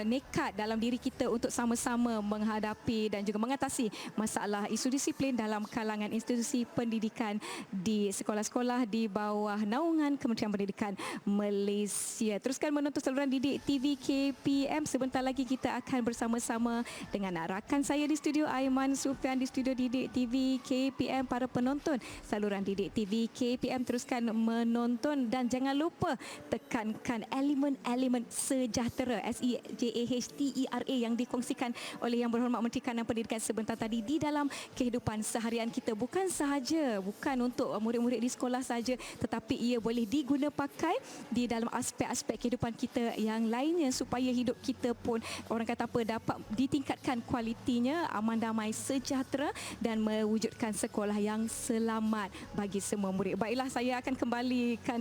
D: nekat dalam diri kita untuk sama-sama menghadapi dan juga mengatasi masalah isu disiplin dalam kalangan institusi pendidikan di sekolah-sekolah di bawah naungan Kementerian Pendidikan Malaysia. Teruskan menonton saluran Didik TV KPM. Sebentar lagi kita akan bersama-sama dengan rakan saya di studio Aiman Sufian di studio Didik TV KPM. Para penonton saluran Didik TV KPM, teruskan menonton dan jangan lupa tekankan elemen-elemen sejahtera SEJAHTERA yang dikongsikan oleh Yang Berhormat Menteri Kanan Pendidikan sebentar tadi di dalam kehidupan seharian kita. Bukan untuk murid-murid di sekolah saja, tetapi ia boleh diguna pakai di dalam aspek-aspek kehidupan kita yang lainnya supaya hidup kita pun orang kata apa, dapat ditingkatkan kualitinya, aman, damai, sejahtera dan mewujudkan sekolah yang selamat bagi semua murid. Baiklah, saya akan kembalikan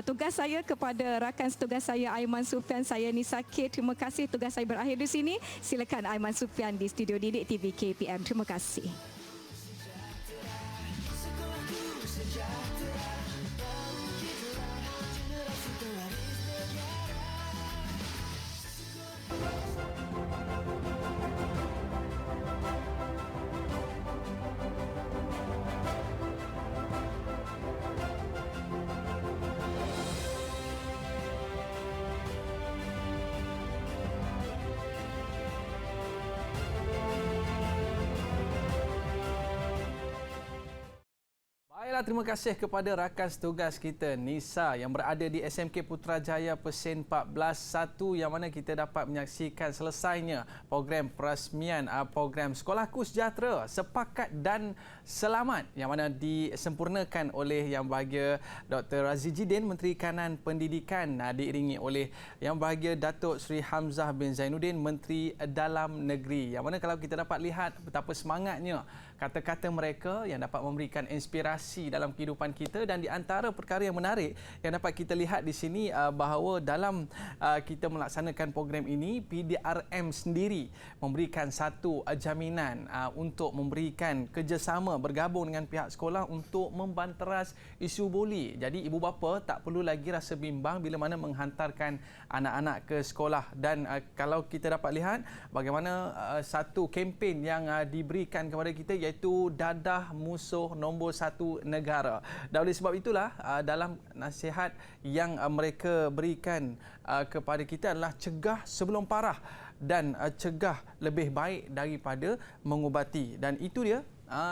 D: tugas saya kepada rakan setugas saya Aiman Sufian. Saya Nisa K. Terima kasih, tugas saya berakhir di sini. Silakan Aiman Sufian di studio Didik TV KPM. Terima kasih.
B: Baiklah, terima kasih kepada rakan setugas kita Nisa yang berada di SMK Putrajaya Pesin 14-1, yang mana kita dapat menyaksikan selesainya program perasmian program Sekolahku Sejahtera Sepakat dan Selamat yang mana disempurnakan oleh Yang Berbahagia Dr. Razi Jidin, Menteri Kanan Pendidikan, diiringi oleh Yang Berbahagia Datuk Seri Hamzah bin Zainuddin, Menteri Dalam Negeri, yang mana kalau kita dapat lihat betapa semangatnya kata-kata mereka yang dapat memberikan inspirasi dalam kehidupan kita. Dan di antara perkara yang menarik yang dapat kita lihat di sini bahawa dalam kita melaksanakan program ini, PDRM sendiri memberikan satu jaminan untuk memberikan kerjasama bergabung dengan pihak sekolah untuk membanteras isu buli. Jadi ibu bapa tak perlu lagi rasa bimbang bila mana menghantarkan anak-anak ke sekolah. Dan kalau kita dapat lihat bagaimana satu kempen yang diberikan kepada kita, iaitu dadah musuh nombor 1 negara. Dan oleh sebab itulah dalam nasihat yang mereka berikan kepada kita adalah cegah sebelum parah dan cegah lebih baik daripada mengubati. Dan itu dia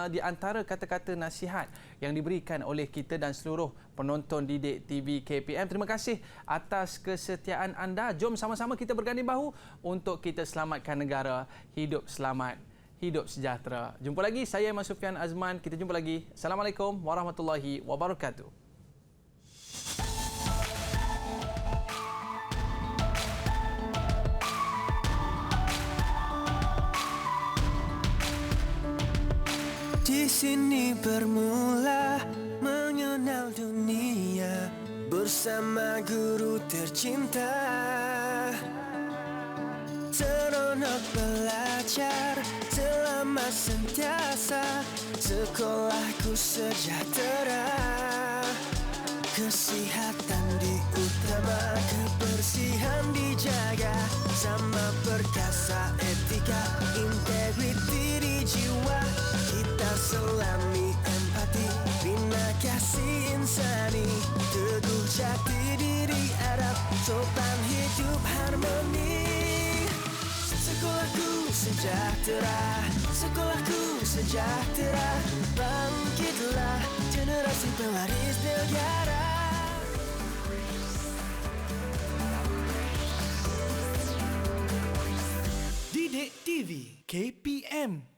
B: di antara kata-kata nasihat yang diberikan oleh kita dan seluruh penonton Didik TV KPM. Terima kasih atas kesetiaan anda. Jom sama-sama kita berganding bahu untuk kita selamatkan negara. Hidup selamat, hidup sejahtera. Jumpa lagi, saya Aiman Sufian Azman. Kita jumpa lagi. Assalamualaikum warahmatullahi wabarakatuh.
E: Di sini bermula mengenal dunia bersama guru tercinta. Seronok belajar selama sentiasa, sekolahku sejahtera. Kesihatan diutama, kebersihan dijaga, sama perkasa etika, integriti di jiwa. Kita selami empati, bina kasih insani, teguh jati diri Arab, sopan hidup harmoni. Sekolahku sejahtera, sekolahku sejahtera, bangkitlah generasi pewaris negara.
A: Didik TV KPM.